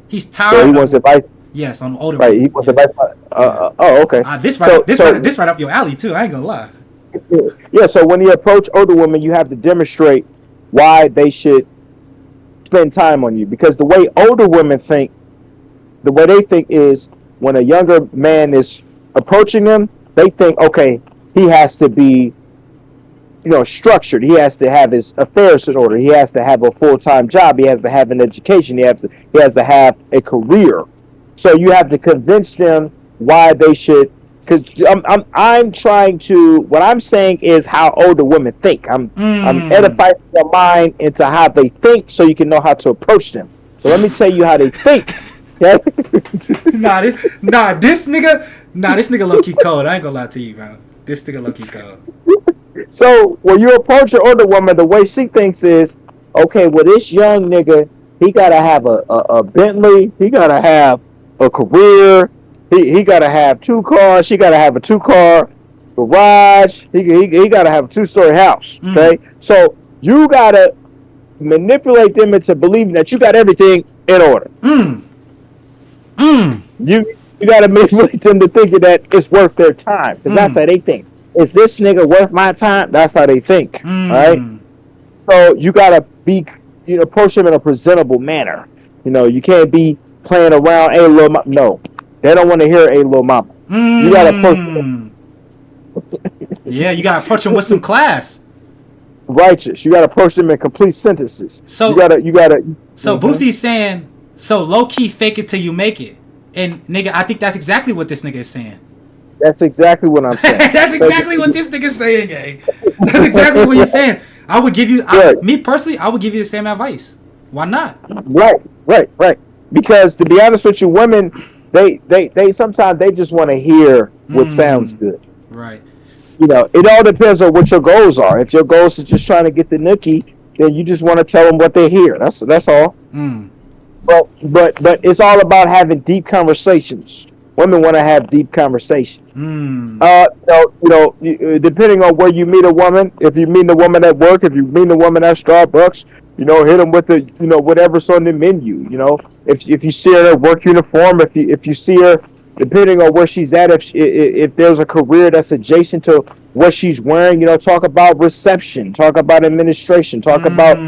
[SPEAKER 1] He's tired.
[SPEAKER 2] So he wants advice.
[SPEAKER 1] Yes, on older.
[SPEAKER 2] Right, he wants advice. Oh, okay.
[SPEAKER 1] This right up your alley too. I ain't gonna lie.
[SPEAKER 2] Yeah, so when you approach older women, you have to demonstrate why they should spend time on you. Because the way older women think, the way they think is when a younger man is approaching them, they think, okay, he has to be, structured. He has to have his affairs in order. He has to have a full-time job. He has to have an education. He has to have a career. So you have to convince them why they should. Because I'm trying to. What I'm saying is how older women think. I'm edifying their mind into how they think, so you can know how to approach them. So let me tell you how they think.
[SPEAKER 1] This nigga low key cold. I ain't gonna lie to you, bro. This nigga low key cold.
[SPEAKER 2] So when you approach an older woman, the way she thinks is, okay, well, this young nigga, he gotta have a Bentley. He gotta have a career. He gotta have 2 cars. She gotta have a 2-car garage. He gotta have a 2-story house. Okay, so you gotta manipulate them into believing that you got everything in order. You gotta manipulate them to thinking that it's worth their time, because that's how they think. Is this nigga worth my time? That's how they think. All right. So you gotta approach them in a presentable manner. You can't be playing around. Hey, little mama. No. They don't want to hear a little mama. You gotta approach them.
[SPEAKER 1] Yeah, you gotta approach them with some class.
[SPEAKER 2] Righteous. You gotta approach them in complete sentences.
[SPEAKER 1] So
[SPEAKER 2] you gotta.
[SPEAKER 1] So Boosie's saying, so low key fake it till you make it. And nigga, I think that's exactly what this nigga is saying.
[SPEAKER 2] That's exactly what I'm saying.
[SPEAKER 1] That's exactly what this nigga's saying, gang. That's exactly what you're saying. I would give you, me personally, I would give you the same advice. Why not?
[SPEAKER 2] Right. Because to be honest with you, women, they sometimes they just want to hear what sounds good.
[SPEAKER 1] Right.
[SPEAKER 2] It all depends on what your goals are. If your goals is just trying to get the nookie, then you just want to tell them what they hear. That's all. But it's all about having deep conversations. Women want to have deep conversations. Depending on where you meet a woman, if you meet a woman at work, if you meet a woman at Starbucks, hit them with the, whatever's on the menu. If you see her in a work uniform, if you see her, depending on where she's at, if there's a career that's adjacent to what she's wearing, talk about reception, talk about administration, talk about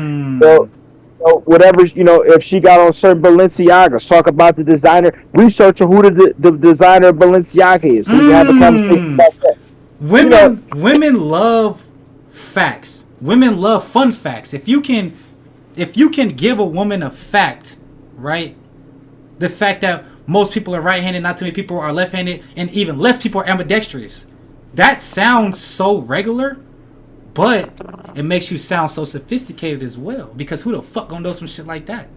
[SPEAKER 2] whatever, if she got on certain Balenciagas, talk about the designer, research who the designer of Balenciaga is, so we can have a conversation about that.
[SPEAKER 1] Women love facts. Women love fun facts. If you can give a woman a fact, right? The fact that most people are right-handed, not too many people are left-handed, and even less people are ambidextrous. That sounds so regular, but it makes you sound so sophisticated as well. Because who the fuck gonna know some shit like that?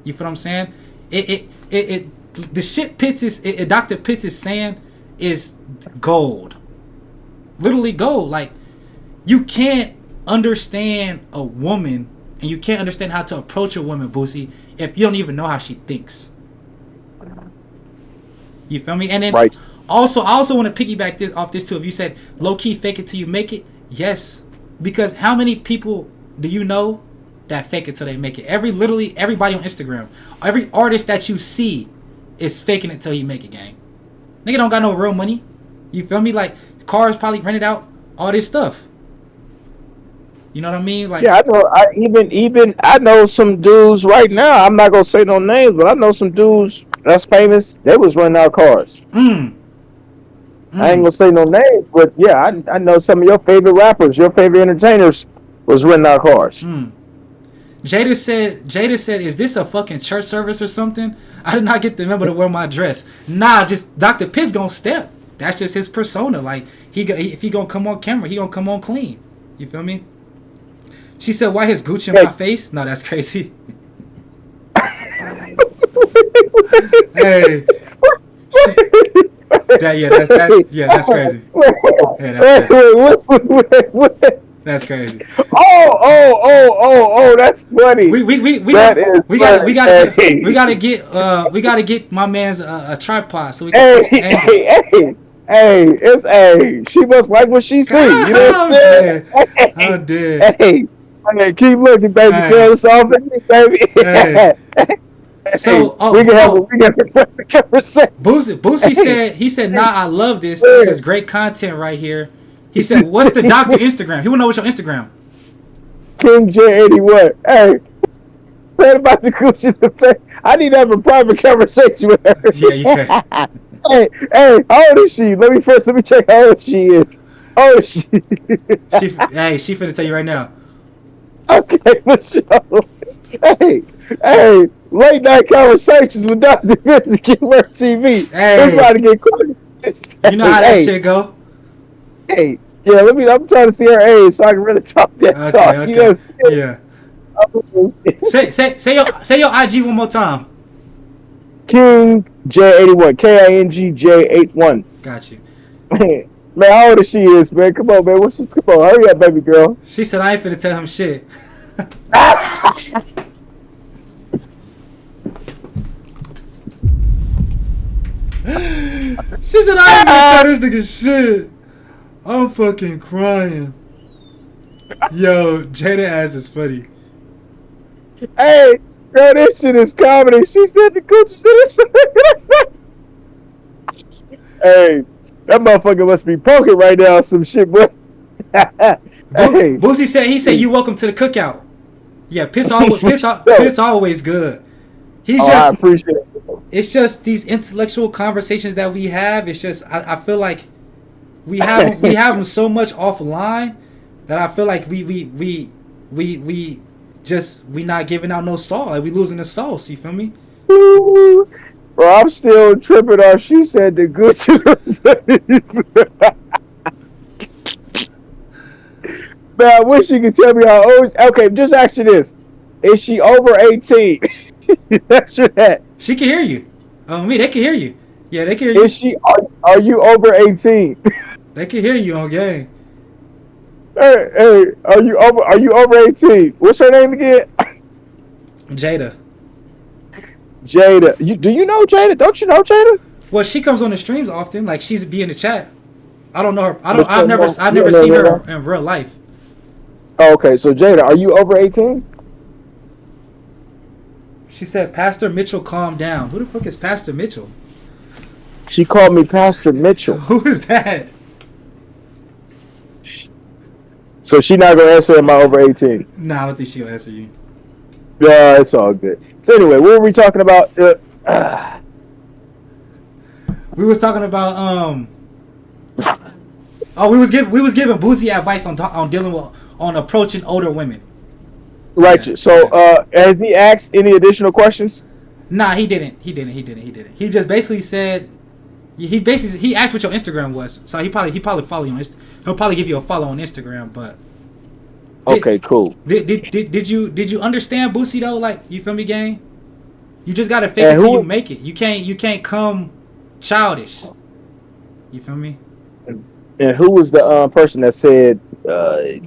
[SPEAKER 1] You feel what I'm saying? The shit Dr. Pitts is saying is gold. Literally gold. Like, you can't understand a woman and you can't understand how to approach a woman, Boosie, if you don't even know how she thinks. You feel me? And then I also want to piggyback off this too. If you said low key fake it till you make it, yes. Because how many people do you know that fake it till they make it? Literally everybody on Instagram, every artist that you see is faking it till you make it, gang. Nigga don't got no real money. You feel me? Like, cars probably rented out, all this stuff. You know what I mean? Like,
[SPEAKER 2] yeah, I know. I know some dudes right now. I'm not gonna say no names, but I know some dudes that's famous. They was renting out cars. I ain't gonna say no names, but yeah, I know some of your favorite rappers, your favorite entertainers was renting out cars.
[SPEAKER 1] Jada said, "Is this a fucking church service or something? I did not get the memo to wear my dress." Nah, just Dr. Pitts gonna step. That's just his persona. Like, if he gonna come on camera, he gonna come on clean. You feel me? She said, "Why his Gucci in my face?" No, that's crazy. Hey. That's crazy. That's crazy.
[SPEAKER 2] Oh, that's funny.
[SPEAKER 1] We gotta get my man's a tripod so we can
[SPEAKER 2] she must like what she sees. You know what I'm saying?
[SPEAKER 1] I'm dead.
[SPEAKER 2] Hey, keep looking, baby. Girl, it's all baby.
[SPEAKER 1] So
[SPEAKER 2] we can have a conversation.
[SPEAKER 1] Boosie said, "Nah, I love this. This is great content right here." He said, "What's the doctor Instagram?" He wanna know what's your Instagram.
[SPEAKER 2] King J81. Hey, said about the Gucci thing. I need to have a private conversation with her.
[SPEAKER 1] Yeah, you can.
[SPEAKER 2] Hey, how old is she? Let me check how old she is. How old is she?
[SPEAKER 1] She finna tell you right now.
[SPEAKER 2] Okay, for sure. Hey, late night conversations with Dr. Pitts and KenWorthTV. We're trying to get quick.
[SPEAKER 1] You know how that shit go.
[SPEAKER 2] Hey, yeah, I'm trying to see her age so I can really talk that talk.
[SPEAKER 1] Okay.
[SPEAKER 2] You know what I'm saying?
[SPEAKER 1] Yeah. say your IG one more time.
[SPEAKER 2] King J81. KING J81.
[SPEAKER 1] Got you.
[SPEAKER 2] Man, how old is she is, man? Come on, man. Come on, hurry up, baby girl.
[SPEAKER 1] She said I ain't finna tell him shit. She said I ain't finna tell this nigga shit. I'm fucking crying. Yo, Jada ass is funny.
[SPEAKER 2] Hey, girl, this shit is comedy. She said the Gucci shit is Hey, that motherfucker must be poking right now on some shit, boy. Hey.
[SPEAKER 1] Boosie said, you welcome to the cookout. Yeah, piss always good. I appreciate it. It's just these intellectual conversations that we have. It's just I feel like we have them so much offline that I feel like we not giving out no sauce. Like, we losing the sauce. You feel me?
[SPEAKER 2] Bro, I'm still tripping off. She said the Gucci. Man, I wish you could tell me how old. Okay, just ask you this: is she over 18? That's that.
[SPEAKER 1] She can hear you. They can hear you. Yeah, they can hear you.
[SPEAKER 2] Is she? Are you over 18?
[SPEAKER 1] They can hear you on game.
[SPEAKER 2] Hey, are you over 18? What's her name again?
[SPEAKER 1] Jada.
[SPEAKER 2] Do you know Jada? Don't you know Jada?
[SPEAKER 1] Well, she comes on the streams often. Like, she's be in the chat. I don't know her. I've never seen her in real life.
[SPEAKER 2] Oh, okay, so Jada, are you over 18?
[SPEAKER 1] She said, "Pastor Mitchell, calm down." Who the fuck is Pastor Mitchell?
[SPEAKER 2] She called me Pastor Mitchell.
[SPEAKER 1] Who is that?
[SPEAKER 2] So she not gonna answer, am I over 18?
[SPEAKER 1] Nah, I don't think she'll answer you.
[SPEAKER 2] Yeah, it's all good. So anyway, what were we talking about?
[SPEAKER 1] We was talking about oh, we was giving Boosie advice on dealing with on approaching older women.
[SPEAKER 2] Right.
[SPEAKER 1] Yeah,
[SPEAKER 2] so has he asked any additional questions?
[SPEAKER 1] Nah, he didn't. He He just basically said he asked what your Instagram was. So he probably follow you on he'll probably give you a follow on Instagram, but
[SPEAKER 2] okay, cool.
[SPEAKER 1] Did you understand Boosie though? Like, you feel me, gang? You just gotta fake it till you make it. You can't come childish. You feel me?
[SPEAKER 2] And who was the person that said,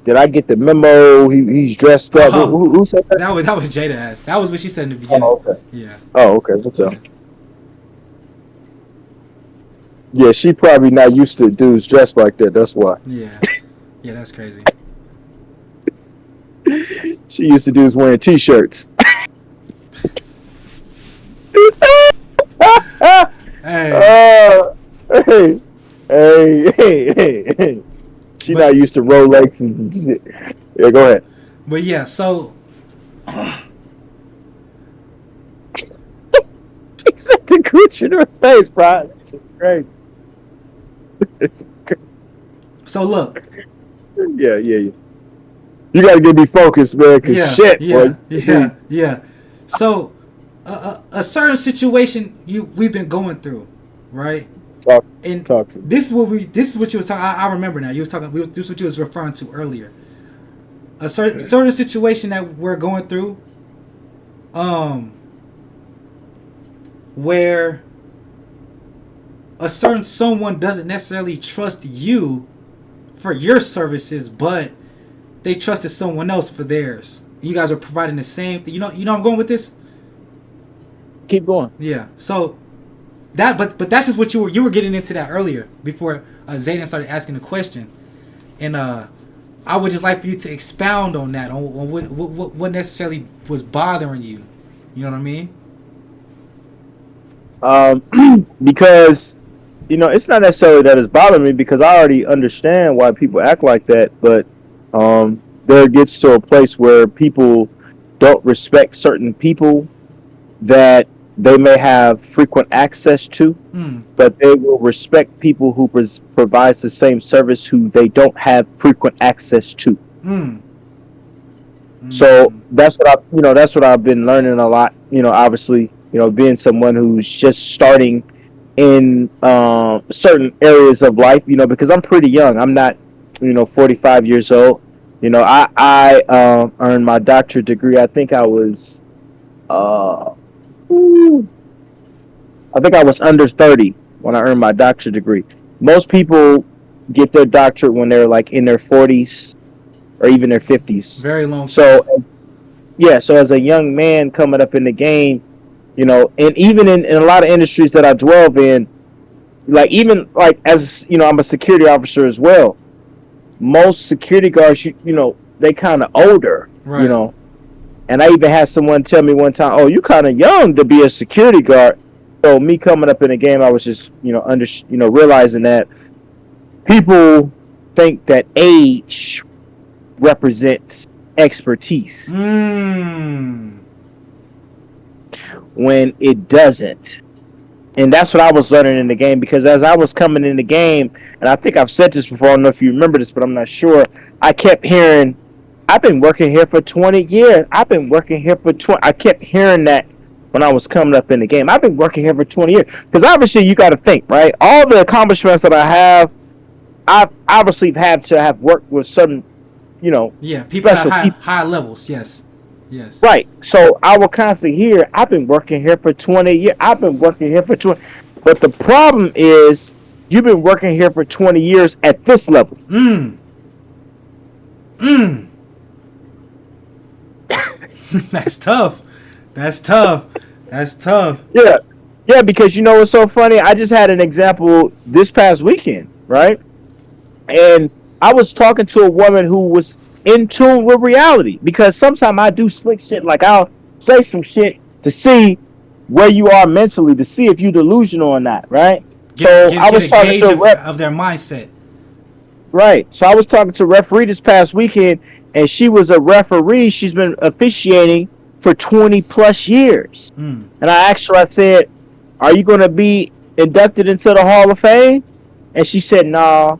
[SPEAKER 2] did I get the memo? He's dressed up. Who said that?
[SPEAKER 1] That was Jada ass. That was what she said in the beginning.
[SPEAKER 2] Oh, okay.
[SPEAKER 1] Yeah.
[SPEAKER 2] Oh, okay. What's up? Yeah, she probably not used to dudes dressed like that. That's why.
[SPEAKER 1] Yeah. Yeah, that's crazy.
[SPEAKER 2] She used to dudes wearing t-shirts.
[SPEAKER 1] Hey.
[SPEAKER 2] Hey. She not used to Rolex and shit. Yeah, go ahead.
[SPEAKER 1] But yeah, so
[SPEAKER 2] she said the Gucci in her face, bro. That's crazy.
[SPEAKER 1] So look.
[SPEAKER 2] Yeah. You gotta get me focused, man. Cause boy.
[SPEAKER 1] Yeah. So a certain situation we've been going through, right?
[SPEAKER 2] Talk to me.
[SPEAKER 1] This is what you was talking. I remember now. You was talking. This is what you was referring to earlier. A certain situation that we're going through, where a certain someone doesn't necessarily trust you for your services, but they trusted someone else for theirs. You guys are providing the same thing. You know I'm going with this.
[SPEAKER 2] Keep going.
[SPEAKER 1] Yeah. So that, but that's just what you were getting into that earlier before Zayden started asking the question, and I would just like for you to expound on that, on what necessarily was bothering you. You know what I mean?
[SPEAKER 2] Because it's not necessarily that it's bothering me, because I already understand why people act like that, but there gets to a place where people don't respect certain people that they may have frequent access to, but they will respect people who provides the same service who they don't have frequent access to. So that's what I've been learning a lot. Obviously, being someone who's just starting in certain areas of life, because I'm pretty young. I'm not, 45 years old. I earned my doctorate degree. I think I was under 30 when I earned my doctorate degree. Most people get their doctorate when they're like in their 40s or even their 50s.
[SPEAKER 1] Very long.
[SPEAKER 2] So as a young man coming up in the game, and even in a lot of industries that I dwell in, as I'm a security officer as well. Most security guards, they kind of older,
[SPEAKER 1] right.
[SPEAKER 2] And I even had someone tell me one time, "Oh, you kind of young to be a security guard." So me coming up in the game, I was just, realizing that people think that age represents expertise, when it doesn't. And that's what I was learning in the game, because as I was coming in the game, and I think I've said this before, I don't know if you remember this, but I'm not sure. I kept hearing, I've been working here for 20 years. I kept hearing that when I was coming up in the game. I've been working here for 20 years. Because obviously you got to think, right? All the accomplishments that I have, I've obviously had to have worked with some,
[SPEAKER 1] people at high levels. Yes.
[SPEAKER 2] Right. So I will constantly hear, I've been working here for 20 years. I've been working here for 20. But the problem is, you've been working here for 20 years at this level.
[SPEAKER 1] That's tough.
[SPEAKER 2] Yeah, because what's so funny? I just had an example this past weekend, right? And I was talking to a woman who was in tune with reality, because sometimes I do slick shit, like I'll say some shit to see where you are mentally, to see if you're delusional or not, right? I was
[SPEAKER 1] a
[SPEAKER 2] talking
[SPEAKER 1] gauge
[SPEAKER 2] to
[SPEAKER 1] of their mindset.
[SPEAKER 2] right. So I was talking to a referee this past weekend, and she was a referee. She's been officiating for 20 plus years.
[SPEAKER 1] Mm.
[SPEAKER 2] And I asked her, I said, "Are you going to be inducted into the Hall of Fame?" And she said, "No,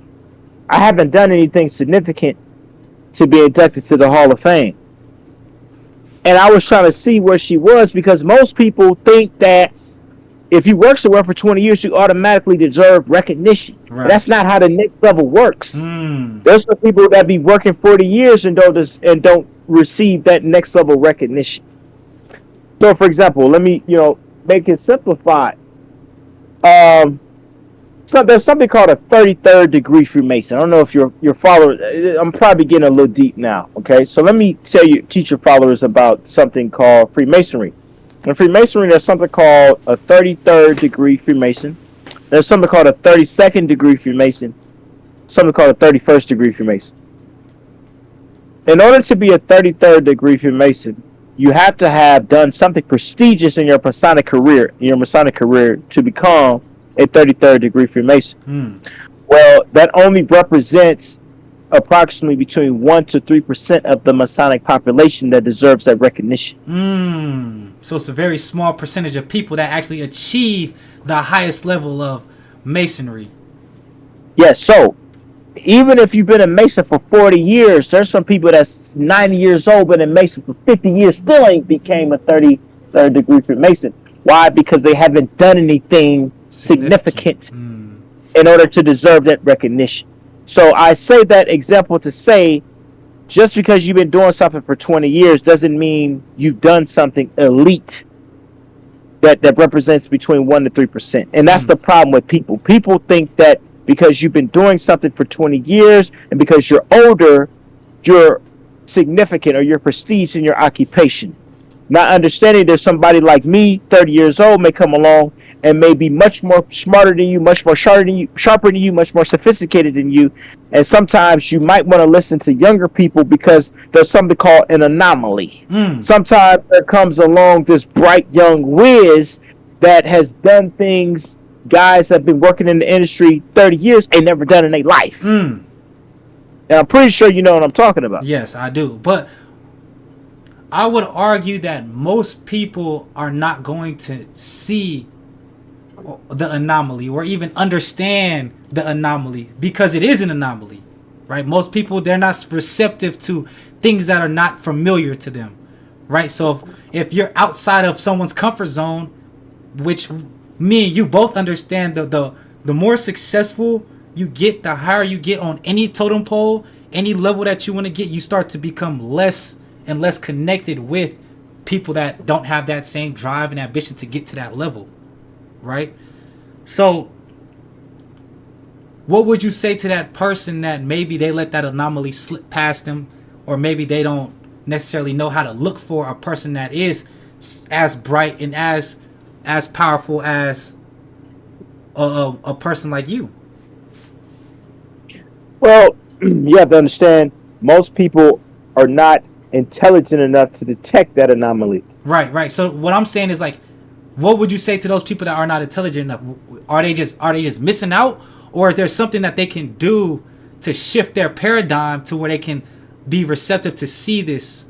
[SPEAKER 2] I haven't done anything significant to be inducted to the Hall of Fame." And I was trying to see where she was, because most people think that if you work somewhere for 20 years, you automatically deserve recognition.
[SPEAKER 1] Right.
[SPEAKER 2] And that's not how the next level works.
[SPEAKER 1] Mm.
[SPEAKER 2] There's some people that be working 40 years and don't receive that next level recognition. So, for example, let me make it simplified. So there's something called a 33rd degree Freemason. I don't know if your followers. I'm probably getting a little deep now. Okay, so let me teach your followers about something called Freemasonry. In Freemasonry, there's something called a 33rd degree Freemason. There's something called a 32nd degree Freemason. Something called a 31st degree Freemason. In order to be a 33rd degree Freemason, you have to have done something prestigious in your Masonic career, to become a 33rd degree Freemason.
[SPEAKER 1] Mm.
[SPEAKER 2] Well, that only represents approximately between 1 to 3% of the Masonic population that deserves that recognition.
[SPEAKER 1] So it's a very small percentage of people that actually achieve the highest level of Masonry.
[SPEAKER 2] Yes, so even if you've been a Mason for 40 years, there's some people that's 90 years old, been a Mason for 50 years, still ain't became a 33rd degree Freemason. Why? Because they haven't done anything significant in order to deserve that recognition. So I say that example to say, just because you've been doing something for 20 years doesn't mean you've done something elite that represents between 1 to 3%. And that's the problem with people. People think that because you've been doing something for 20 years and because you're older, you're significant or you're prestige in your occupation. Not understanding there's somebody like me, 30 years old, may come along and may be much more smarter than you, much more sharper than you, much more sophisticated than you. And sometimes you might want to listen to younger people because there's something called an anomaly. Sometimes there comes along this bright young whiz that has done things guys that have been working in the industry 30 years ain't never done in their life. And I'm pretty sure you know what I'm talking about.
[SPEAKER 1] Yes, I do. But I would argue that most people are not going to see the anomaly or even understand the anomaly because it is an anomaly, right? Most people, they're not receptive to things that are not familiar to them, right? So if you're outside of someone's comfort zone, which me and you both understand, the more successful you get, the higher you get on any totem pole, any level that you want to get, you start to become less and less connected with people that don't have that same drive and ambition to get to that level, right? So what would you say to that person that maybe they let that anomaly slip past them, or maybe they don't necessarily know how to look for a person that is as bright and as powerful as a person like you?
[SPEAKER 2] Well, you have to understand, most people are not intelligent enough to detect that anomaly.
[SPEAKER 1] Right. So what I'm saying is, like, what would you say to those people that are not intelligent enough? Are they just missing out, or is there something that they can do to shift their paradigm to where they can be receptive to see this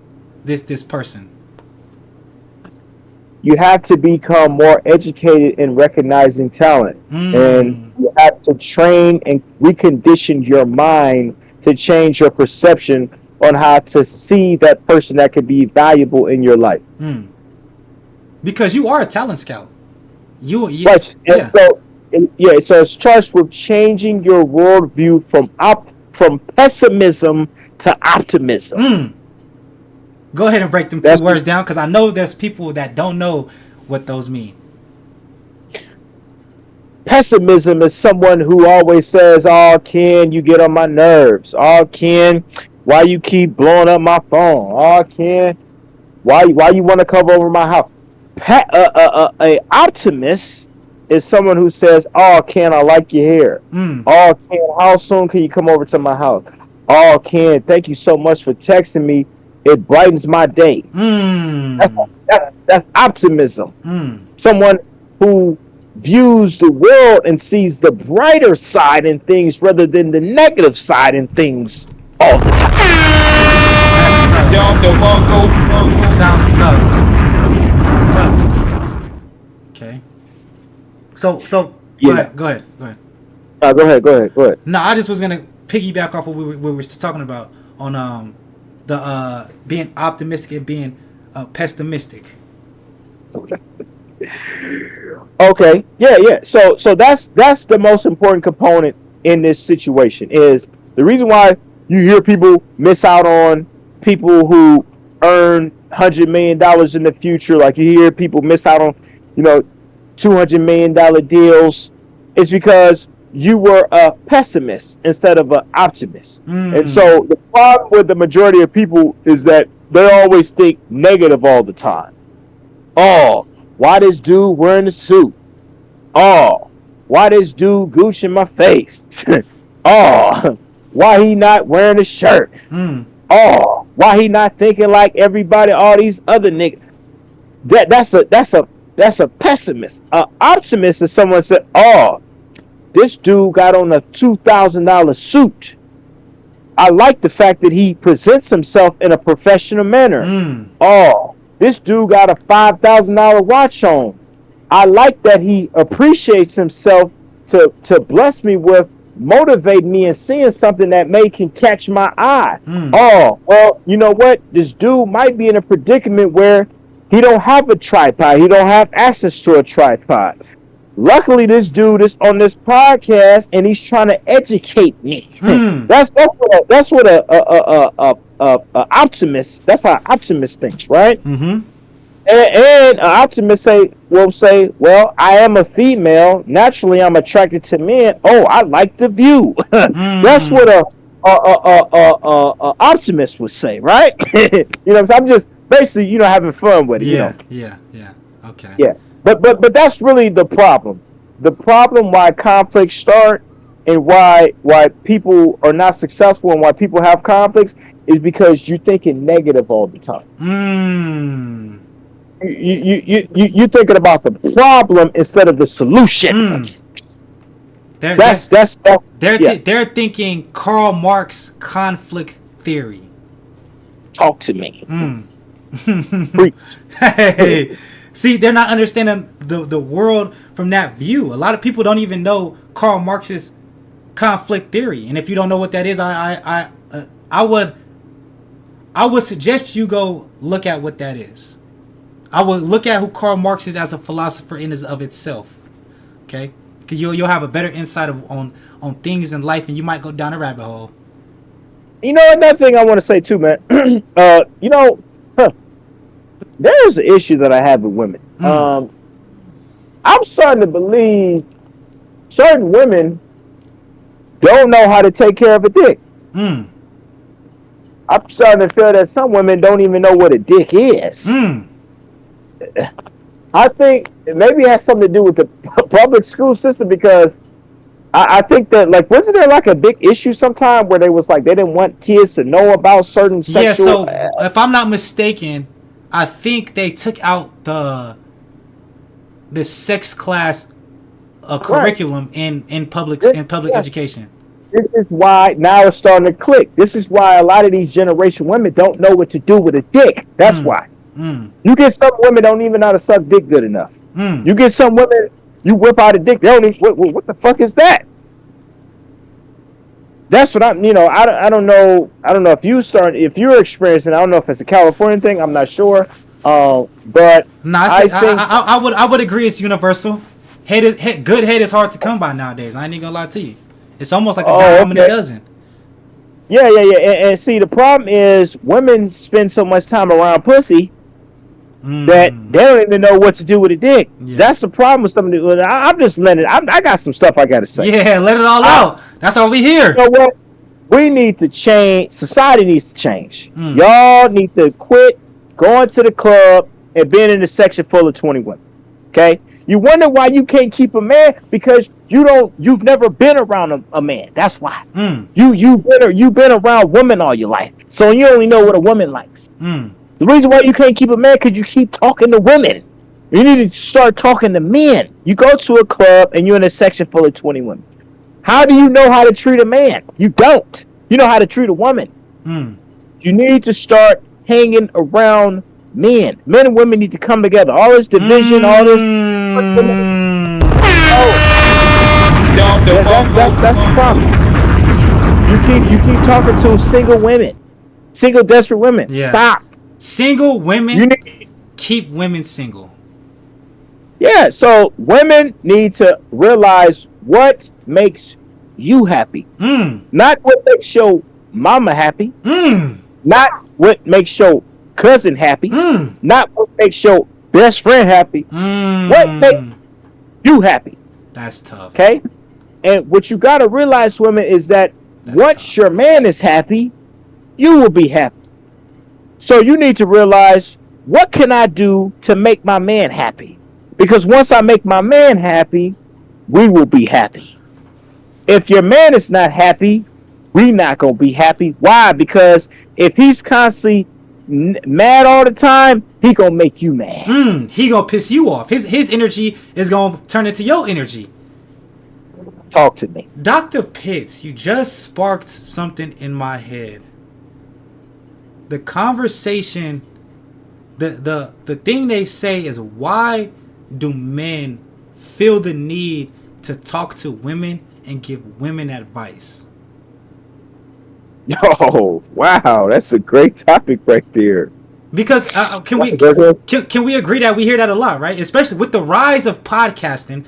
[SPEAKER 1] person?
[SPEAKER 2] You have to become more educated in recognizing talent, and you have to train and recondition your mind to change your perception on how to see that person that could be valuable in your life.
[SPEAKER 1] Because you are a talent scout.
[SPEAKER 2] Right.
[SPEAKER 1] Yeah.
[SPEAKER 2] So it starts with changing your worldview from pessimism to optimism.
[SPEAKER 1] Go ahead and break them two words down, because I know there's people that don't know what those mean.
[SPEAKER 2] Pessimism is someone who always says, "Oh, Ken, you get on my nerves. Oh, Ken, why you keep blowing up my phone? Oh, Ken, why you want to come over my house?" A optimist is someone who says, "Oh, Ken, I like your hair. Oh, Ken, how soon can you come over to my house? Oh, Ken, thank you so much for texting me. It brightens my day." That's optimism. Someone who views the world and sees the brighter side in things rather than the negative side in things all the time.
[SPEAKER 1] Sounds tough. Sounds tough. Okay. So
[SPEAKER 2] Yeah.
[SPEAKER 1] go ahead.
[SPEAKER 2] Go ahead.
[SPEAKER 1] No, I just was gonna piggyback off what we were talking about on the being optimistic and being pessimistic.
[SPEAKER 2] Okay. Yeah. So that's the most important component in this situation. Is the reason why you hear people miss out on people who earn $100 million in the future. Like you hear people miss out on, $200 million deals. Is because you were a pessimist instead of an optimist. And so the problem with the majority of people is that they always think negative all the time. Oh, why this dude wearing a suit? Oh, why this dude Gucci in my face? Oh, why he not wearing a shirt? Oh, why he not thinking like everybody? All these other niggas. That's a pessimist. An optimist is someone said, oh, this dude got on a $2,000 suit. I like the fact that he presents himself in a professional manner. Oh, this dude got a $5,000 watch on. I like that he appreciates himself to bless me with, motivate me and seeing something that can catch my eye. Oh, well, you know what? This dude might be in a predicament where he don't have a tripod. He don't have access to a tripod. Luckily, this dude is on this podcast and he's trying to educate me. That's what a optimist. That's how an optimist thinks, right? And an optimist will say, well, I am a female. Naturally, I'm attracted to men. Oh, I like the view. That's what a optimist would say, right? I'm just basically, having fun with it.
[SPEAKER 1] Yeah. Okay.
[SPEAKER 2] Yeah. But that's really the problem. The problem why conflicts start and why people are not successful and why people have conflicts is because you're thinking negative all the time. You thinking about the problem instead of the solution.
[SPEAKER 1] They're thinking Karl Marx conflict theory.
[SPEAKER 2] Talk to me.
[SPEAKER 1] Hey. See, they're not understanding the world from that view. A lot of people don't even know Karl Marx's conflict theory, and if you don't know what that is, I would suggest you go look at what that is. I would look at who Karl Marx is as a philosopher in of itself. Okay, because you'll have a better insight on things in life, and you might go down a rabbit hole.
[SPEAKER 2] Another thing I want to say too, man. There's an issue that I have with women. I'm starting to believe certain women don't know how to take care of a dick. I'm starting to feel that some women don't even know what a dick is. I think maybe it has something to do with the public school system because I think that, like, wasn't there like a big issue sometime where they was like they didn't want kids to know about certain sexual...
[SPEAKER 1] Yeah, so if I'm not mistaken, I think they took out the sex class curriculum in public education.
[SPEAKER 2] This is why now it's starting to click. This is why a lot of these generation women don't know what to do with a dick. That's why. You get some women don't even know how to suck dick good enough. You get some women, you whip out a dick, they don't even, what the fuck is that? That's what I'm, I don't know if you're experiencing, I don't know if it's a California thing, I'm not sure. But
[SPEAKER 1] I would agree it's universal. Good head is hard to come by nowadays. I ain't even gonna lie to you. It's almost like a dime in a dozen.
[SPEAKER 2] Yeah. And see, the problem is women spend so much time around pussy that they don't even know what to do with a dick. Yeah. That's the problem with some of the. I'm just letting it. I got some stuff I gotta say.
[SPEAKER 1] Yeah, let it all out. That's all we hear.
[SPEAKER 2] You know what? We need to change. Society needs to change. Y'all need to quit going to the club and being in a section full of 20 women. Okay? You wonder why you can't keep a man because you've never been around a man. That's why. You've been around women all your life. So you only know what a woman likes. The reason why you can't keep a man because you keep talking to women. You You need to start talking to men. You go to a club and you're in a section full of 20 women. How do you know how to treat a man? You don't. You know how to treat a woman. You need to start hanging around men. Men and women need to come together. All this division, all this. That's the problem. You keep talking to single women, single desperate women.
[SPEAKER 1] Yeah.
[SPEAKER 2] Stop.
[SPEAKER 1] Single women keep women single.
[SPEAKER 2] Yeah. So women need to realize what makes you happy, not what makes your mama happy, not what makes your cousin happy, not what makes your best friend happy. What makes you happy?
[SPEAKER 1] That's tough.
[SPEAKER 2] Okay. And what you got to realize, women, is that once your man is happy, you will be happy. So you need to realize, what can I do to make my man happy? Because once I make my man happy, we will be happy. If your man is not happy, we not going to be happy. Why? Because if he's constantly mad all the time, he going to make you mad.
[SPEAKER 1] He going to piss you off. His energy is going to turn into your energy.
[SPEAKER 2] Talk to me.
[SPEAKER 1] Dr. Pitts, you just sparked something in my head. The conversation, the thing they say is, why do men feel the need to talk to women and give women advice?
[SPEAKER 2] Oh, wow. That's a great topic right there.
[SPEAKER 1] Because can we agree that we hear that a lot, right? Especially with the rise of podcasting,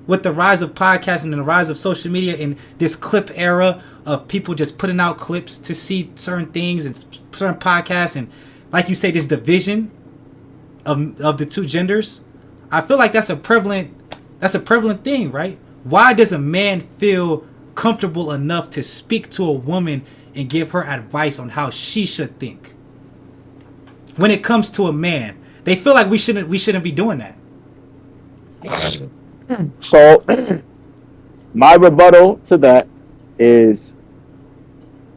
[SPEAKER 1] with the rise of podcasting and the rise of social media and this clip era of people just putting out clips to see certain things and certain podcasts, and like you say, this division of the two genders. I feel like that's a prevalent thing, right? Why does a man feel comfortable enough to speak to a woman and give her advice on how she should think? When it comes to a man, they feel like we shouldn't be doing that.
[SPEAKER 2] So, my rebuttal to that is,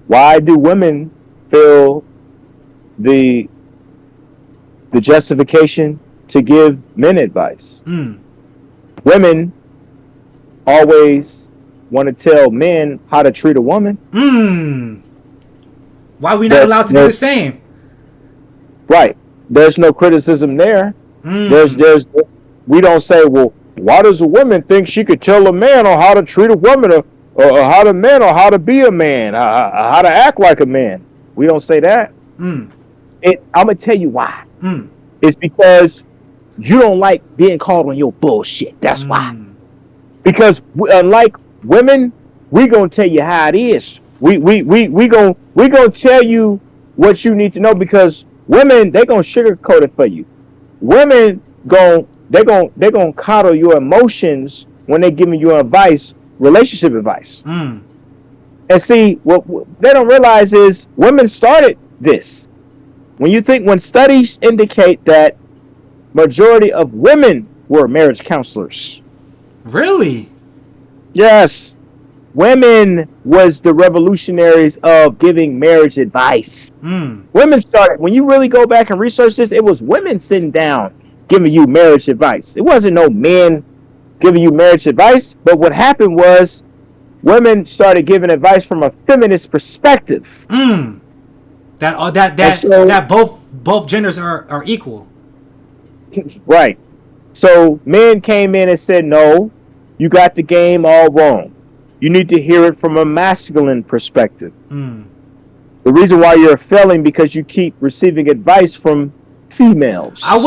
[SPEAKER 2] why do women feel the justification to give men advice? Women always want to tell men how to treat a woman.
[SPEAKER 1] Why are we not allowed to do the same?
[SPEAKER 2] Right. There's no criticism there. We don't say, well, why does a woman think she could tell a man on how to treat a woman, or how to be a man, how to act like a man? We don't say that. I'm gonna tell you why. It's because you don't like being called on your bullshit. That's why. Because unlike women, we gonna tell you how it is. We gonna tell you what you need to know, because women, they gonna sugarcoat it for you. Women they're gonna coddle your emotions when they're giving you advice, relationship advice. And see, what they don't realize is women started this. When studies indicate that majority of women were marriage counselors.
[SPEAKER 1] Really?
[SPEAKER 2] Yes. Women was the revolutionaries of giving marriage advice. Women started, when you really go back and research this, it was women sitting down giving you marriage advice. It wasn't no men giving you marriage advice. But what happened was, women started giving advice from a feminist perspective.
[SPEAKER 1] That both genders are equal.
[SPEAKER 2] Right. So men came in and said, no, you got the game all wrong. You need to hear it from a masculine perspective. The reason why you're failing, because you keep receiving advice from females.
[SPEAKER 1] I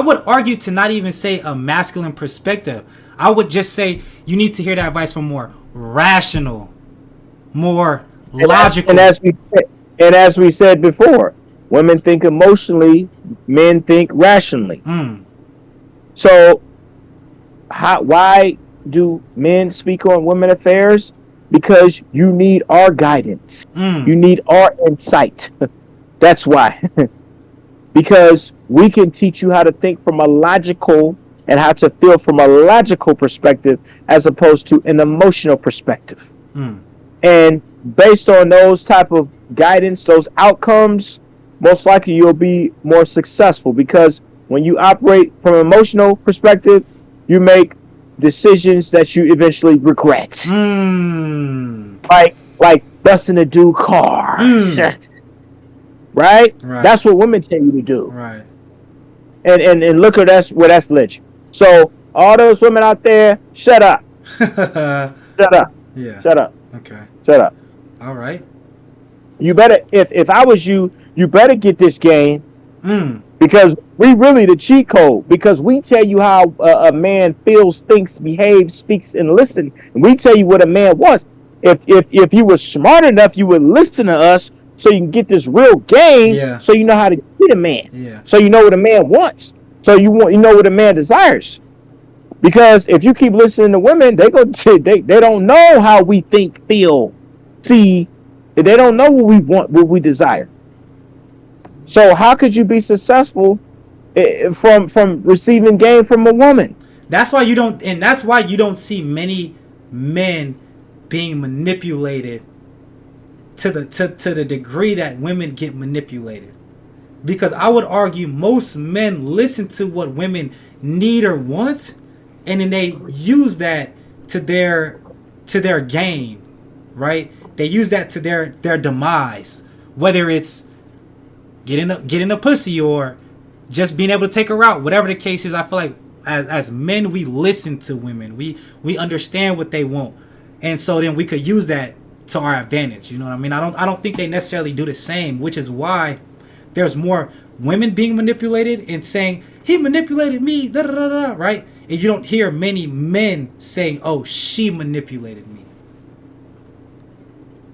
[SPEAKER 1] would argue to not even say a masculine perspective. I would just say you need to hear that advice from more rational, more logical.
[SPEAKER 2] And as we said before, women think emotionally, men think rationally. So why do men speak on women affairs? Because you need our guidance. You need our insight. That's why. Because we can teach you how to think from a logical and how to feel from a logical perspective, as opposed to an emotional perspective. And based on those type of guidance, those outcomes, most likely you'll be more successful. Because when you operate from an emotional perspective, you make decisions that you eventually regret.
[SPEAKER 1] Mm.
[SPEAKER 2] Like busting a dude car. Right? That's what women tell you to do.
[SPEAKER 1] Right.
[SPEAKER 2] And look at where that's led you. So all those women out there, shut up. Shut up.
[SPEAKER 1] Yeah.
[SPEAKER 2] Shut up.
[SPEAKER 1] Okay.
[SPEAKER 2] Shut up.
[SPEAKER 1] All right.
[SPEAKER 2] You better, if I was you, you better get this game. Because we really the cheat code. Because we tell you how a man feels, thinks, behaves, speaks, and listens. And we tell you what a man wants. If you were smart enough, you would listen to us so you can get this real game.
[SPEAKER 1] Yeah.
[SPEAKER 2] So you know how to get a man.
[SPEAKER 1] Yeah.
[SPEAKER 2] So you know what a man wants. So you know what a man desires. Because if you keep listening to women, they don't know how we think, feel, see. They don't know what we want, what we desire. So how could you be successful from receiving game from a woman?
[SPEAKER 1] That's why you don't see many men being manipulated to the degree that women get manipulated. Because I would argue most men listen to what women need or want, and then they use that to their gain, right? They use that to their demise, whether it's getting a pussy or just being able to take her out, whatever the case is. I feel like as men, we listen to women, we understand what they want, and so then we could use that to our advantage. You know what I mean? I don't think they necessarily do the same, which is why there's more women being manipulated and saying he manipulated me, da da da da, right? And you don't hear many men saying, "Oh, she manipulated me."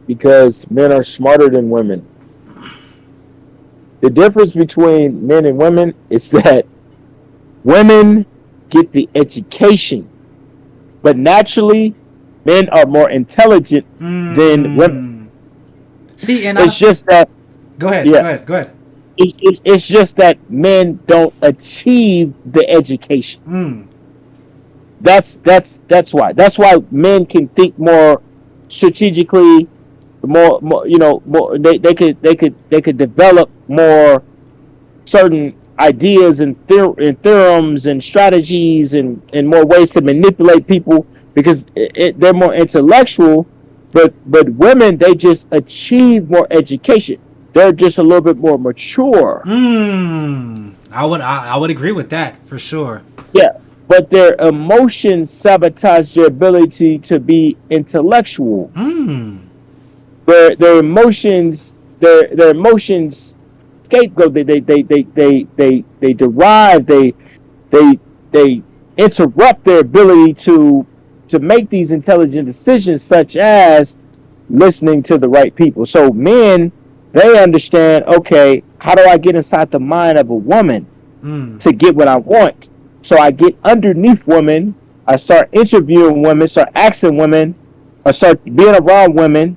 [SPEAKER 2] Because men are smarter than women. The difference between men and women is that women get the education, but naturally, men are more intelligent than women.
[SPEAKER 1] See, and
[SPEAKER 2] it's just that.
[SPEAKER 1] Go ahead. Yeah. Go ahead.
[SPEAKER 2] It's just that men don't achieve the education. That's why. That's why men can think more strategically. More, they could develop more certain ideas and theorems and strategies and more ways to manipulate people because they're more intellectual. But women, they just achieve more education. They're just a little bit more mature.
[SPEAKER 1] I would agree with that for sure.
[SPEAKER 2] Yeah, but their emotions sabotage their ability to be intellectual. Their emotions scapegoat. They derive. They interrupt their ability to make these intelligent decisions, such as listening to the right people. So men, they understand. Okay, how do I get inside the mind of a woman to get what I want? So I get underneath women. I start interviewing women. Start asking women. I start being around women.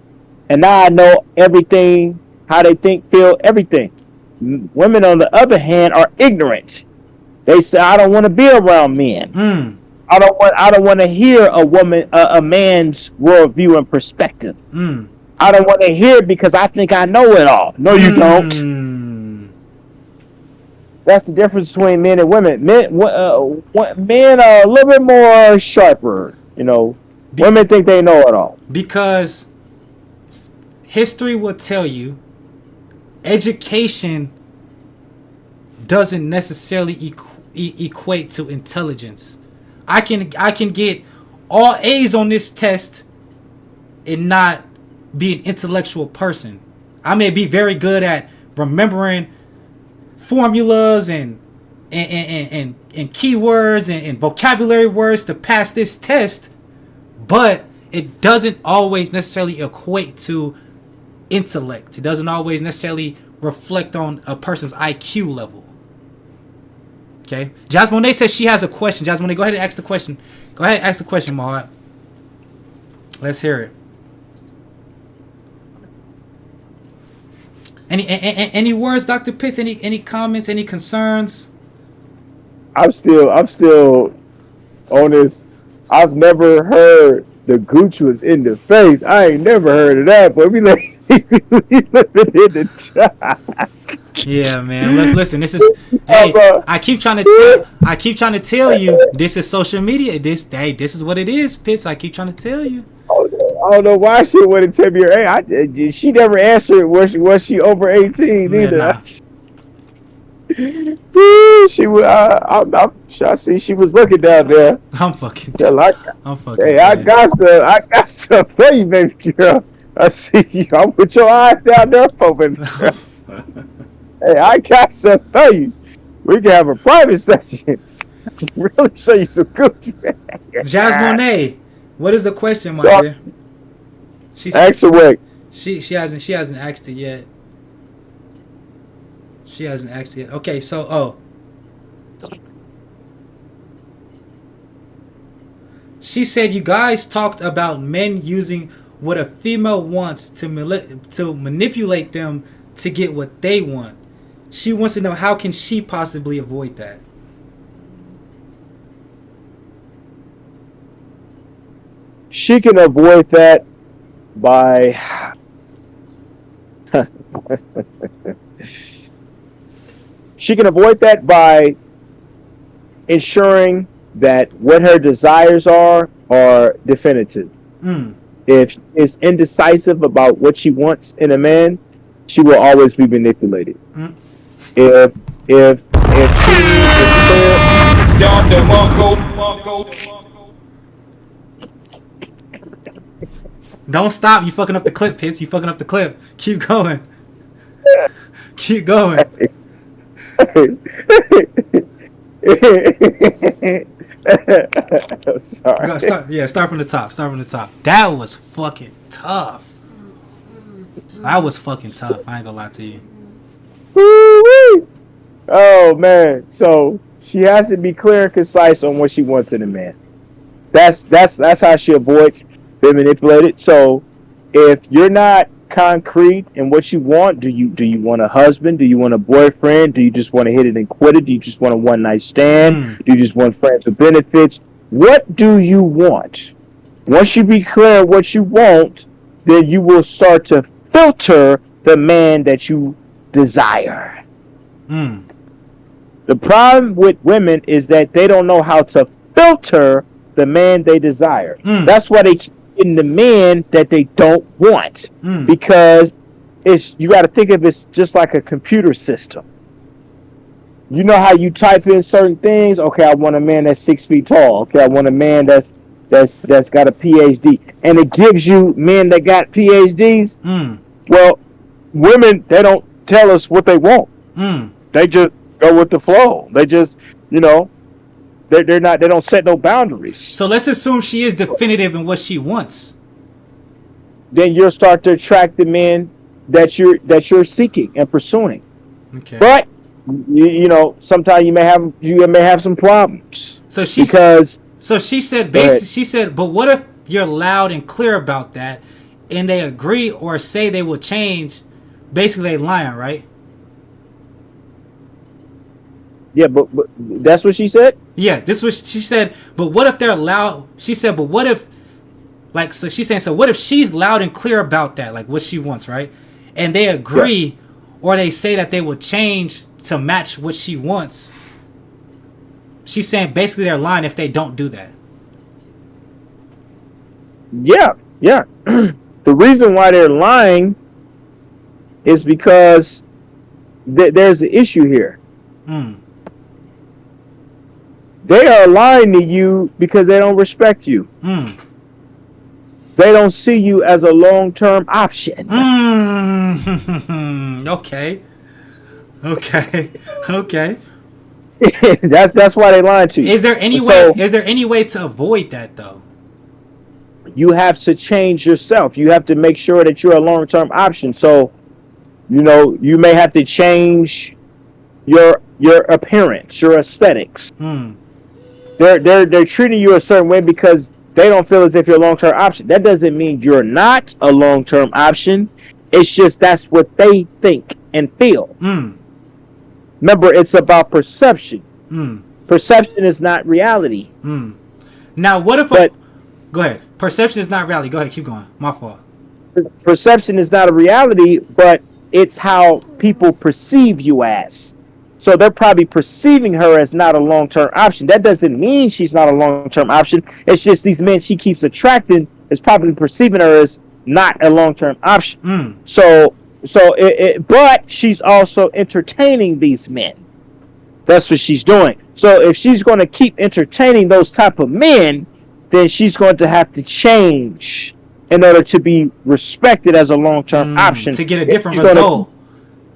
[SPEAKER 2] And now I know everything, how they think, feel, everything. Women, on the other hand, are ignorant. They say, "I don't want to be around men. I don't want to hear a man's worldview and perspective. I don't want to hear it because I think I know it all." No, you don't. That's the difference between men and women. Men are a little bit more sharper. Women think they know it all.
[SPEAKER 1] Because history will tell you education doesn't necessarily equate to intelligence. I can get all A's on this test and not be an intellectual person. I may be very good at remembering formulas and keywords and vocabulary words to pass this test, but it doesn't always necessarily equate to intellect. It doesn't always necessarily reflect on a person's IQ level. Okay, Jasmine says she has a question. Jasmine, go ahead and ask the question. Go ahead and ask the question, Mahad. Let's hear it. Any words, Dr. Pitts? Any comments? Any concerns?
[SPEAKER 2] I'm still on this. I've never heard the gooch was in the face. I ain't never heard of that, but we living in the chat.
[SPEAKER 1] Yeah, man. Look, listen. This is. Hey, I keep trying to tell you. This is social media. This is what it is, Pitts. I keep trying to tell you.
[SPEAKER 2] I don't know why she wouldn't tell me her age. She never answered. Was she over 18 either?
[SPEAKER 1] Nah.
[SPEAKER 2] She was. I see she was looking down there.
[SPEAKER 1] I'm fucking. I'm fucking.
[SPEAKER 2] Hey, I got some for you, baby girl. I see you. I'm with your eyes down there, open. Hey, I got some for you. We can have a private session. Really show you some good.
[SPEAKER 1] Jasmine, what is the question, my dear?
[SPEAKER 2] Ask away.
[SPEAKER 1] She hasn't asked it yet. She hasn't asked it yet. Okay, so she said you guys talked about men using what a female wants to manipulate them to get what they want. She wants to know, how can she possibly avoid that?
[SPEAKER 2] She can avoid that by ensuring that what her desires are definitive. If it's indecisive about what she wants in a man, she will always be manipulated. If she is clear,
[SPEAKER 1] don't stop. You fucking up the clip, Pitts. You fucking up the clip. Keep going. Keep going.
[SPEAKER 2] I'm sorry.
[SPEAKER 1] Start from the top. Start from the top. That was fucking tough. That was fucking tough. I ain't gonna lie to you.
[SPEAKER 2] Woo-wee. Oh man. So she has to be clear and concise on what she wants in a man. That's how she avoids being manipulated. So if you're not concrete in what you want, do you want a husband? Do you want a boyfriend? Do you just want to hit it and quit it? Do you just want a one night stand? Do you just want friends with benefits? What do you want? Once you be clear on what you want, then you will start to filter the man that you desire. The problem with women is that they don't know how to filter the man they desire. That's why they keep getting the man that they don't want, because you got to think of it just like a computer system. You know how you type in certain things? Okay, I want a man that's 6 feet tall. Okay, I want a man that's got a PhD, and it gives you men that got PhDs. Well, women, they don't tell us what they want. They just go with the flow. They just, they don't set no boundaries.
[SPEAKER 1] So let's assume she is definitive in what she wants.
[SPEAKER 2] Then you'll start to attract the men that you're seeking and pursuing. Okay. But sometimes you may have some problems.
[SPEAKER 1] So she said, but what if you're loud and clear about that, and they agree or say they will change? Basically, they lying, right?
[SPEAKER 2] Yeah, but that's what she said?
[SPEAKER 1] Yeah, this was she said, but what if they're loud? She said, but what if, so she's saying, so what if she's loud and clear about that, like what she wants, right? And they agree, or they say that they will change to match what she wants. She's saying basically they're lying if they don't do that.
[SPEAKER 2] Yeah. The reason why they're lying is because there's an issue here. They are lying to you because they don't respect you. They don't see you as a long-term option.
[SPEAKER 1] Okay.
[SPEAKER 2] That's why they lying to you.
[SPEAKER 1] Is there any way to avoid that though?
[SPEAKER 2] You have to change yourself. You have to make sure that you're a long-term option. So, you may have to change your appearance, your aesthetics. They're treating you a certain way because they don't feel as if you're a long-term option. That doesn't mean you're not a long-term option. It's just that's what they think and feel. Remember, it's about perception. Perception is not reality.
[SPEAKER 1] Now, what if go ahead. Perception is not reality. Go ahead, keep going. My fault.
[SPEAKER 2] Perception is not a reality, but it's how people perceive you as. So they're probably perceiving her as not a long-term option. That doesn't mean she's not a long-term option. It's just these men she keeps attracting is probably perceiving her as not a long-term option. But she's also entertaining these men. That's what she's doing. So if she's going to keep entertaining those type of men, then she's going to have to change in order to be respected as a long-term option.
[SPEAKER 1] To get a different result.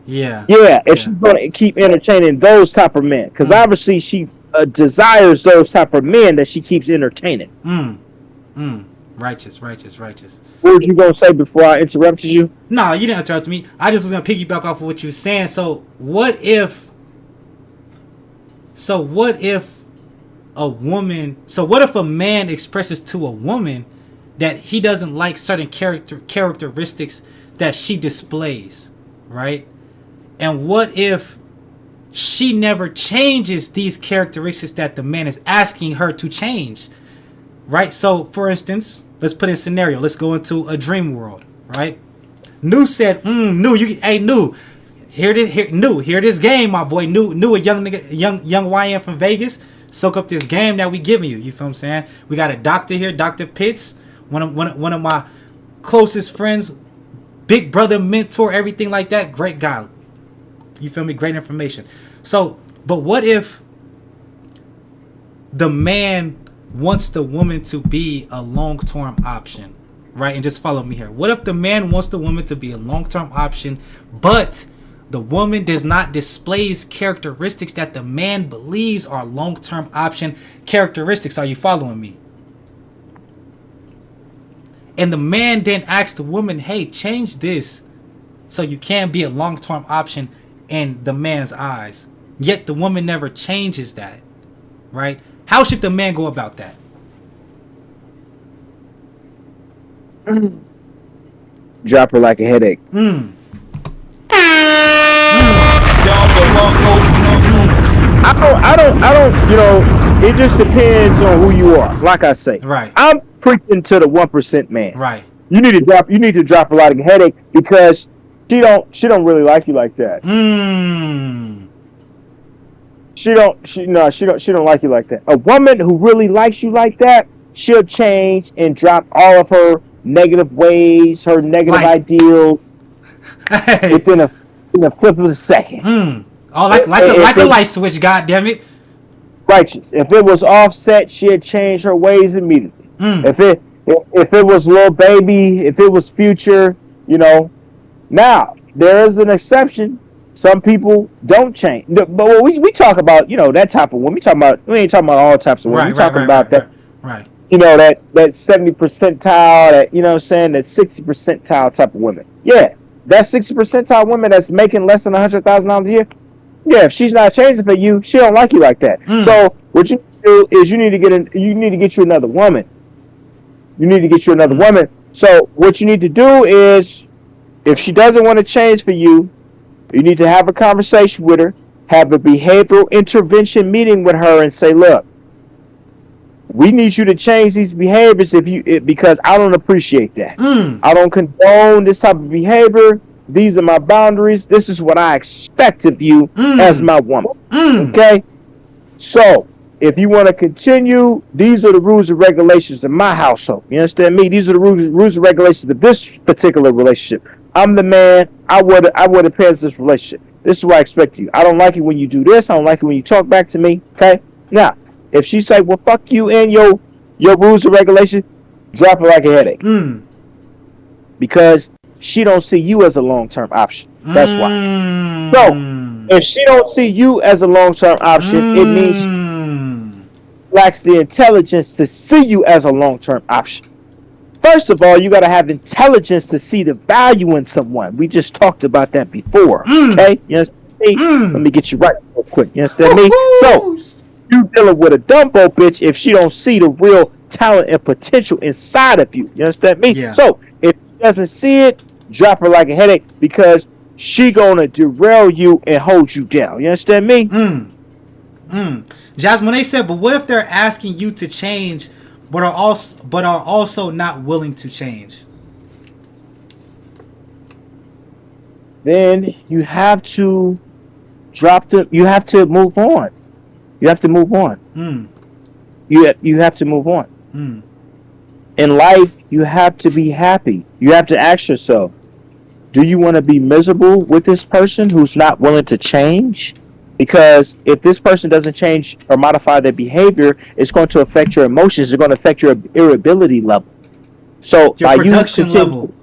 [SPEAKER 2] Yeah, if she's going to keep entertaining those type of men. Because obviously she desires those type of men that she keeps entertaining.
[SPEAKER 1] Righteous. What
[SPEAKER 2] was you going to say before I interrupted you?
[SPEAKER 1] No, you didn't interrupt me. I just was going to piggyback off of what you were saying. So what if a man expresses to a woman that he doesn't like certain characteristics that she displays, right? And what if she never changes these characteristics that the man is asking her to change, right? So, for instance, let's put in a scenario. Let's go into a dream world, right? New said, New, hear this game, my boy. New, a young nigga, young YN from Vegas. Soak up this game that we giving you. You feel what I'm saying? We got a doctor here, Dr.Pitts, one of my closest friends, big brother, mentor, everything like that. Great guy. You feel me? Great information. So, but what if the man wants the woman to be a long-term option, right? And just follow me here. What if the man wants the woman to be a long-term option, but the woman does not displays characteristics that the man believes are long-term option characteristics? Are you following me? And the man then asks the woman, hey, change this so you can be a long-term option in the man's eyes. Yet the woman never changes that, right? How should the man go about that?
[SPEAKER 2] Drop her like a headache. I don't, it just depends on who you are. Like I say.
[SPEAKER 1] Right.
[SPEAKER 2] I'm preaching to the 1% man.
[SPEAKER 1] Right.
[SPEAKER 2] You need to drop her like a headache because she don't really like you like that. She don't like you like that. A woman who really likes you like that, she'll change and drop all of her negative ways, her negative ideals within a flip of a second.
[SPEAKER 1] Oh, like a light switch, goddammit.
[SPEAKER 2] Righteous. If it was Offset, she'd change her ways immediately. If it was Lil Baby, if it was Future, Now, there is an exception. Some people don't change. But when we talk about, that type of woman, we ain't talking about all types of women. We're talking about that.
[SPEAKER 1] Right.
[SPEAKER 2] That 70 percentile, that, that 60 percentile type of women. Yeah. That 60 percentile woman that's making less than $100,000 a year. Yeah, if she's not changing for you, she don't like you like that. So what you do is you need to get you another woman. So what you need to do is, if she doesn't want to change for you, you need to have a conversation with her, have a behavioral intervention meeting with her, and say, look, we need you to change these behaviors because I don't appreciate that. I don't condone this type of behavior. These are my boundaries. This is what I expect of you as my woman. Okay? So, if you want to continue, these are the rules and regulations in my household. You understand me? These are the rules and regulations of this particular relationship. I'm the man. I wear the pants of this relationship. This is what I expect of you. I don't like it when you do this. I don't like it when you talk back to me. Okay? Now, if she say, well, fuck you and your rules and regulations, drop her like a headache. Because she don't see you as a long-term option. That's why. So, if she don't see you as a long-term option, it means she lacks the intelligence to see you as a long-term option. First of all, you got to have intelligence to see the value in someone. We just talked about that before. Okay? You understand me? Let me get you right real quick. You understand me? So, you dealing with a Dumbo bitch if she don't see the real talent and potential inside of you. You understand me?
[SPEAKER 1] Yeah.
[SPEAKER 2] So, if she doesn't see it, drop her like a headache because she gonna derail you and hold you down. You understand me?
[SPEAKER 1] Jasmine, they said, but what if they're asking you to change, but are also not willing to change?
[SPEAKER 2] then you have to you have to move on. You have to move on.
[SPEAKER 1] Mm.
[SPEAKER 2] You have to move on.
[SPEAKER 1] Mm.
[SPEAKER 2] In life, you have to be happy. You have to ask yourself, do you want to be miserable with this person who's not willing to change? Because if this person doesn't change or modify their behavior, it's going to affect your emotions. It's going to affect your irritability level. So
[SPEAKER 1] Your
[SPEAKER 2] by you
[SPEAKER 1] production level.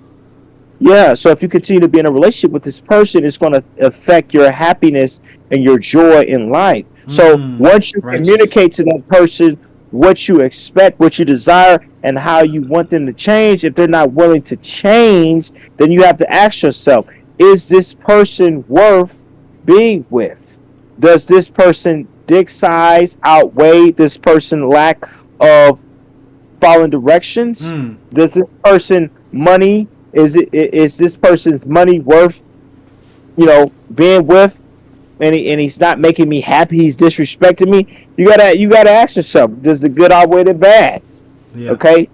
[SPEAKER 2] yeah. So if you continue to be in a relationship with this person, it's going to affect your happiness and your joy in life. So once you
[SPEAKER 1] Righteous.
[SPEAKER 2] communicate to that person what you expect, what you desire, and how you want them to change, if they're not willing to change, then you have to ask yourself, is this person worth being with? Does this person dick size outweigh this person lack of following directions?
[SPEAKER 1] Mm.
[SPEAKER 2] Does this person money is this person's money worth being with? And he's not making me happy. He's disrespecting me. You gotta ask yourself: does the good outweigh the bad?
[SPEAKER 1] Yeah.
[SPEAKER 2] Okay,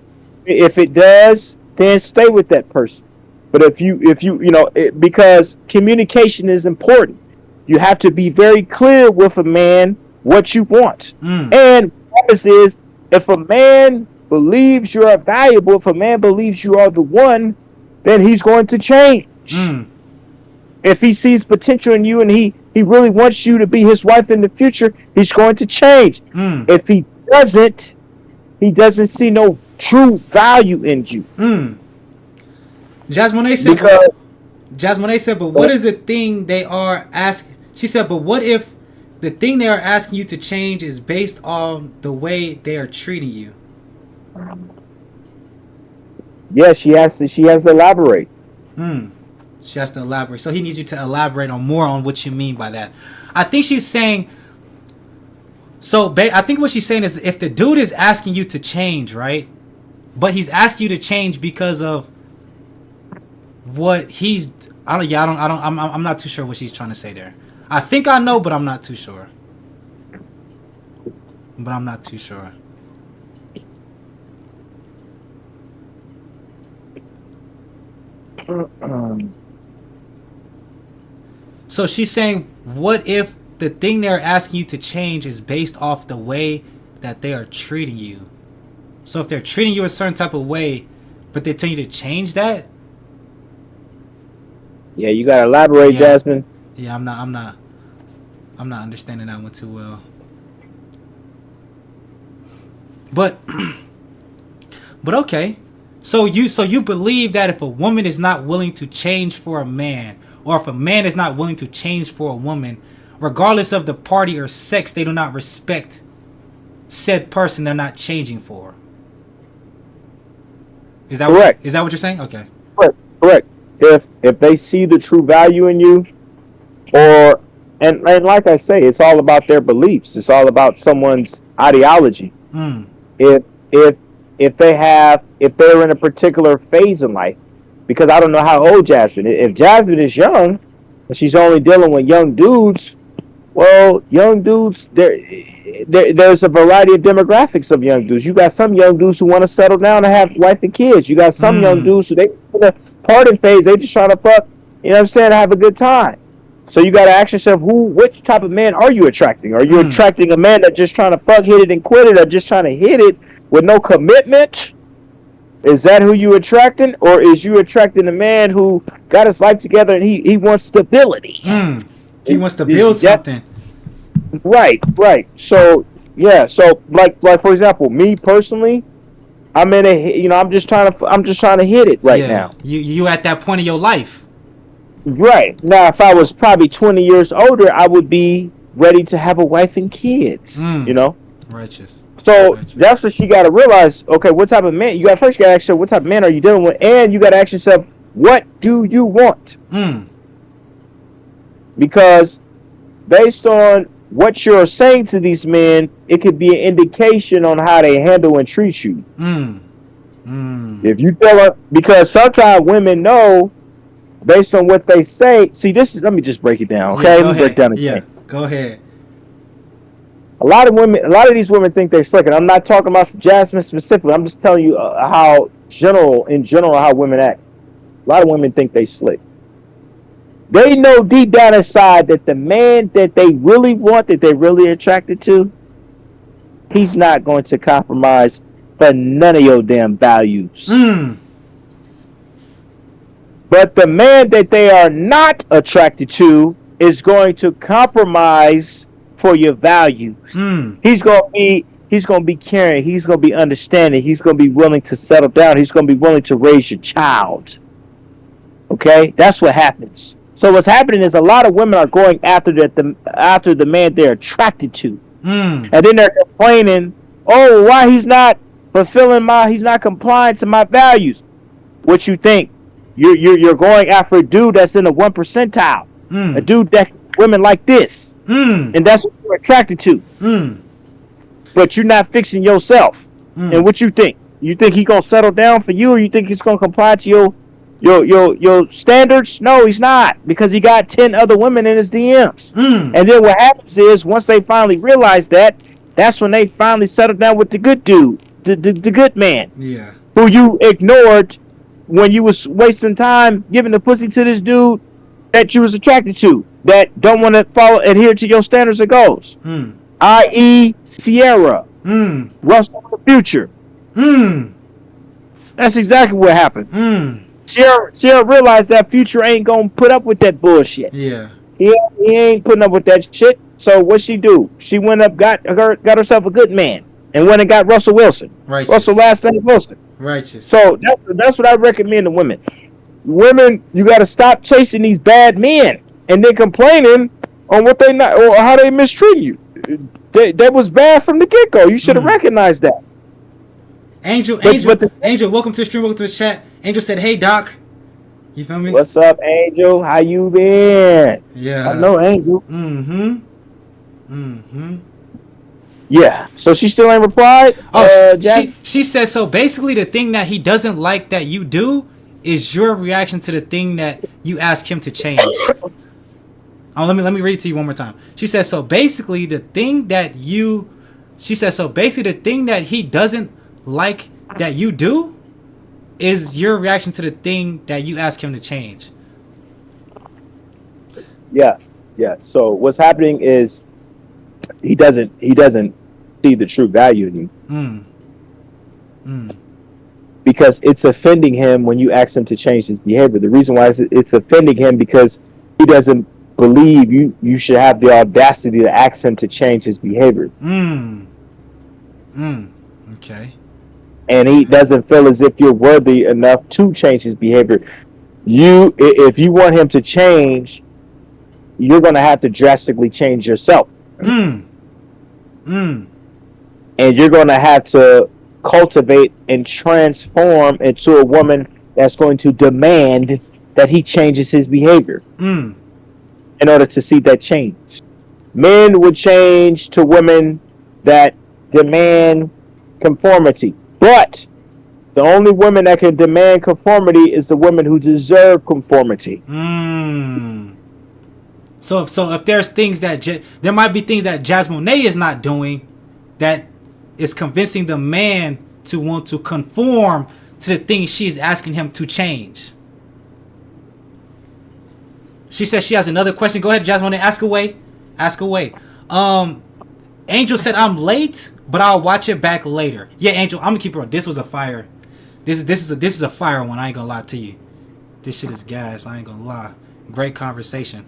[SPEAKER 2] if it does, then stay with that person. But if because communication is important, you have to be very clear with a man what you want. And what happens is, if a man believes you are valuable, if a man believes you are the one, then he's going to change. If he sees potential in you and he really wants you to be his wife in the future, he's going to change. If he doesn't see no true value in you.
[SPEAKER 1] Jasmine said, but what is the thing they are asking? She said, but what if the thing they are asking you to change is based on the way they are treating you?
[SPEAKER 2] Yeah, she has to elaborate.
[SPEAKER 1] She has to elaborate. So he needs you to elaborate on more on what you mean by that. I think she's saying. So I think what she's saying is, if the dude is asking you to change, right? But he's asking you to change because of what he's. I'm not too sure what she's trying to say there. I think I know, but I'm not too sure. So she's saying, what if the thing they're asking you to change is based off the way that they are treating you? So if they're treating you a certain type of way, but they tell you to change that?
[SPEAKER 2] Yeah, you gotta elaborate, Jasmine.
[SPEAKER 1] Yeah, I'm not understanding that one too well. But okay. So you believe that if a woman is not willing to change for a man, or if a man is not willing to change for a woman, regardless of the party or sex, they do not respect said person they're not changing for. Is that
[SPEAKER 2] correct?
[SPEAKER 1] Is that what you're saying? Okay.
[SPEAKER 2] Correct. If they see the true value in you, and like I say, it's all about their beliefs. It's all about someone's ideology. If they're in a particular phase in life, because I don't know how old Jasmine is. If Jasmine is young and she's only dealing with young dudes, well, young dudes, there's a variety of demographics of young dudes. You got some young dudes who want to settle down and have wife and kids. You got some young dudes who they in the party phase, they just trying to fuck, you know what I'm saying, have a good time. So you got to ask yourself, which type of man are you attracting? Are you attracting a man that's just trying to fuck, hit it, and quit it, or just trying to hit it with no commitment? Is that who you attracting? Or is you attracting a man who got his life together and he wants stability?
[SPEAKER 1] He wants to build something.
[SPEAKER 2] Right. So, yeah. So, like for example, me personally, I'm in I'm just trying to hit it right now.
[SPEAKER 1] You at that point of your life.
[SPEAKER 2] Right. Now, if I was probably 20 years older, I would be ready to have a wife and kids,
[SPEAKER 1] Righteous.
[SPEAKER 2] So that's what she got to realize. Okay, what type of man? You got to ask yourself, what type of man are you dealing with? And you got to ask yourself, what do you want? Because based on what you're saying to these men, it could be an indication on how they handle and treat you. If you tell her, because sometimes women know based on what they say. See, let me just break it down. Okay, let me break down again.
[SPEAKER 1] Go ahead.
[SPEAKER 2] A lot of these women think they're slick, and I'm not talking about Jasmine specifically. I'm just telling you how how women act. A lot of women think they slick. They know deep down inside that the man that they really want, that they're really attracted to, he's not going to compromise for none of your damn values. But the man that they are not attracted to is going to compromise for your values. He's going to be caring. He's going to be understanding. He's going to be willing to settle down. He's going to be willing to raise your child. Okay, that's what happens. So what's happening is a lot of women are going after the man they're attracted to, and then they're complaining, "Oh, why he's not he's not complying to my values." What you think? You're going after a dude that's in the 1 percentile, a dude that women like this, and that's what you're attracted to. But you're not fixing yourself. And what you think? You think he gonna settle down for you, or you think he's gonna comply to your standards? No, he's not, because he got 10 other women in his DMs. And then what happens is, once they finally realize that, that's when they finally settle down with the good dude, the good man, who you ignored when you was wasting time giving the pussy to this dude that you was attracted to, that don't want to adhere to your standards and goals. I.e. Sierra, Russell the Future. That's exactly what happened. Sierra realized that Future ain't gonna put up with that bullshit. He ain't putting up with that shit. So what she do? She went up, got herself a good man, and went and got Russell Wilson. Russell last name Wilson. So that's what I recommend to women. Women, you got to stop chasing these bad men and then complaining on what they not or how they mistreat you. That was bad from the get go. You should have recognized that.
[SPEAKER 1] Angel, welcome to the stream. Welcome to the chat. Angel said, "Hey Doc." You feel me?
[SPEAKER 2] What's up, Angel? How you been?
[SPEAKER 1] Yeah.
[SPEAKER 2] I know Angel. Yeah. So she still ain't replied?
[SPEAKER 1] She said, so basically the thing that he doesn't like that you do is your reaction to the thing that you ask him to change. Let me read it to you one more time. She said, so basically the thing that he doesn't like that you do is your reaction to the thing that you ask him to change.
[SPEAKER 2] Yeah. So what's happening is he doesn't see the true value in you. Because it's offending him when you ask him to change his behavior. The reason why it's offending him because he doesn't believe you should have the audacity to ask him to change his behavior.
[SPEAKER 1] Okay.
[SPEAKER 2] And he doesn't feel as if you're worthy enough to change his behavior. If you want him to change, you're going to have to drastically change yourself. And you're going to have to cultivate and transform into a woman that's going to demand that he changes his behavior in order to see that change. Men would change to women that demand conformity, but the only women that can demand conformity is the women who deserve conformity.
[SPEAKER 1] So if there's things that there might be things that Jasmine is not doing that is convincing the man to want to conform to the things she is asking him to change. She says she has another question. Go ahead, Jasmine. Ask away. Angel said, I'm late, but I'll watch it back later. Yeah, Angel, I'm gonna keep it on. This was a fire. This is a fire one. I ain't gonna lie to you. This shit is gas. I ain't gonna lie. Great conversation.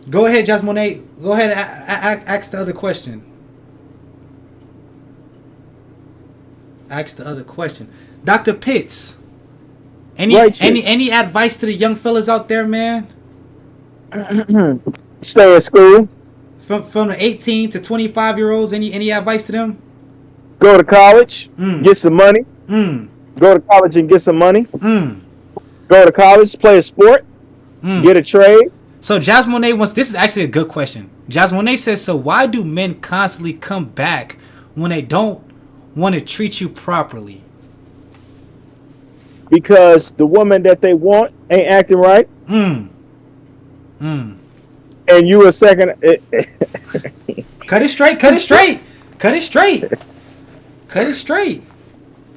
[SPEAKER 1] Go ahead, Jasmine. Go ahead and ask the other question. Dr. Pitts, any advice to the young fellas out there, man?
[SPEAKER 2] Stay at school.
[SPEAKER 1] From the 18 to 25-year-olds, any advice to them?
[SPEAKER 2] Go to college, get some money. Go to college and get some money. Go to college, play a sport, get a trade.
[SPEAKER 1] So Jasmine this is actually a good question. Jasmine says, so why do men constantly come back when they don't want to treat you properly?
[SPEAKER 2] Because the woman that they want ain't acting right. And you a second.
[SPEAKER 1] Cut it straight.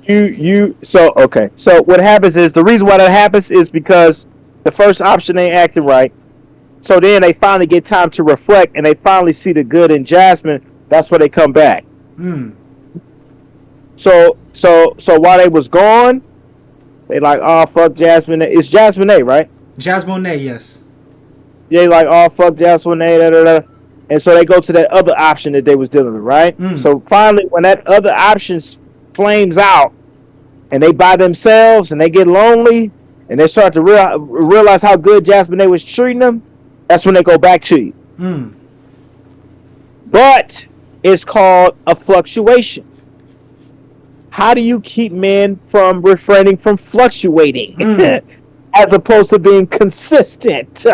[SPEAKER 2] So okay. So what happens is the reason why that happens is because the first option ain't acting right. So then they finally get time to reflect and they finally see the good in Jasmine. That's where they come back.
[SPEAKER 1] Mm.
[SPEAKER 2] So while they was gone, they like, oh fuck Jasmine. It's Jasmine A, right?
[SPEAKER 1] Jasmine, yes.
[SPEAKER 2] They like, oh fuck Jasmine A, da, da, da. And so they go to that other option that they was dealing with, right?
[SPEAKER 1] Mm.
[SPEAKER 2] So finally, when that other option flames out, and they by themselves, and they get lonely, and they start to realize how good Jasmine A was treating them, that's when they go back to you.
[SPEAKER 1] Mm.
[SPEAKER 2] But it's called a fluctuation. How do you keep men from refraining from fluctuating as opposed to being consistent?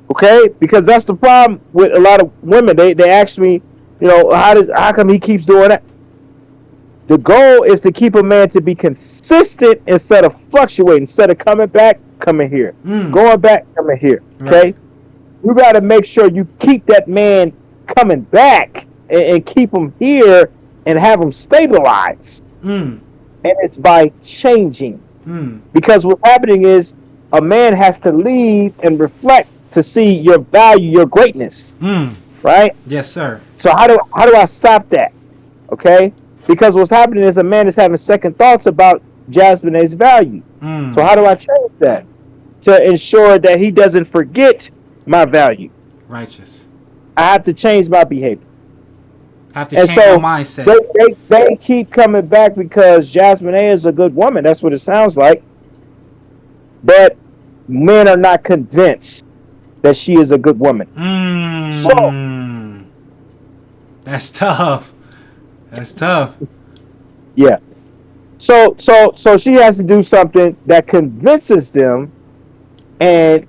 [SPEAKER 2] Okay, because that's the problem with a lot of women. They ask me, you know, how come he keeps doing that? The goal is to keep a man to be consistent instead of fluctuating, instead of coming back, coming here, going back, coming here. Okay, right. You got to make sure you keep that man coming back and keep him here and have him stabilized. And it's by changing, because what's happening is a man has to leave and reflect to see your value, your greatness. Right?
[SPEAKER 1] Yes, sir.
[SPEAKER 2] So how do I stop that? Okay. Because what's happening is a man is having second thoughts about Jasmine A's value. So how do I change that? To ensure that he doesn't forget my value.
[SPEAKER 1] Righteous.
[SPEAKER 2] I have to change my behavior.
[SPEAKER 1] I have to change my mindset.
[SPEAKER 2] They keep coming back because Jasmine A is a good woman. That's what it sounds like. But men are not convinced that she is a good woman. So
[SPEAKER 1] that's tough. That's tough.
[SPEAKER 2] Yeah. So she has to do something that convinces them, and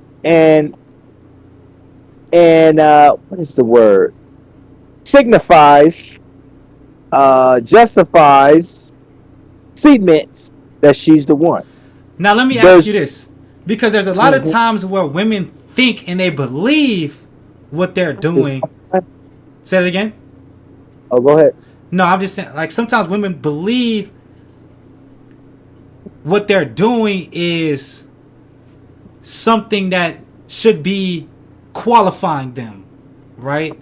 [SPEAKER 2] what is the word? Signifies, justifies, cements that she's the one.
[SPEAKER 1] Now let me ask you this, because there's a lot of times where women think and they believe what they're doing. Say it again.
[SPEAKER 2] Oh, go ahead.
[SPEAKER 1] No, I'm just saying, like, sometimes women believe what they're doing is something that should be qualifying them, right?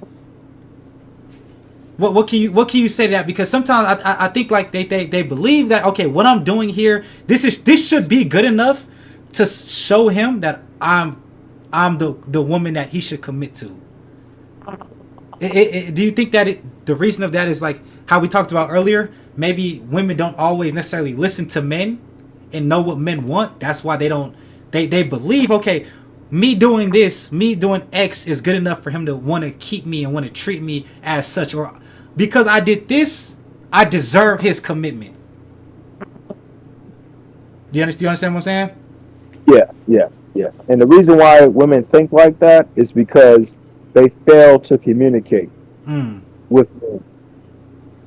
[SPEAKER 1] What can you say to that? Because sometimes I think like they believe that, okay, what I'm doing here, this should be good enough to show him that I'm the woman that he should commit to. Do you think that the reason of that is like how we talked about earlier? Maybe women don't always necessarily listen to men and know what men want. That's why they believe, okay, me doing X is good enough for him to want to keep me and want to treat me as such, or because I did this, I deserve his commitment. Do you understand what I'm saying?
[SPEAKER 2] Yeah. And the reason why women think like that is because they fail to communicate with men.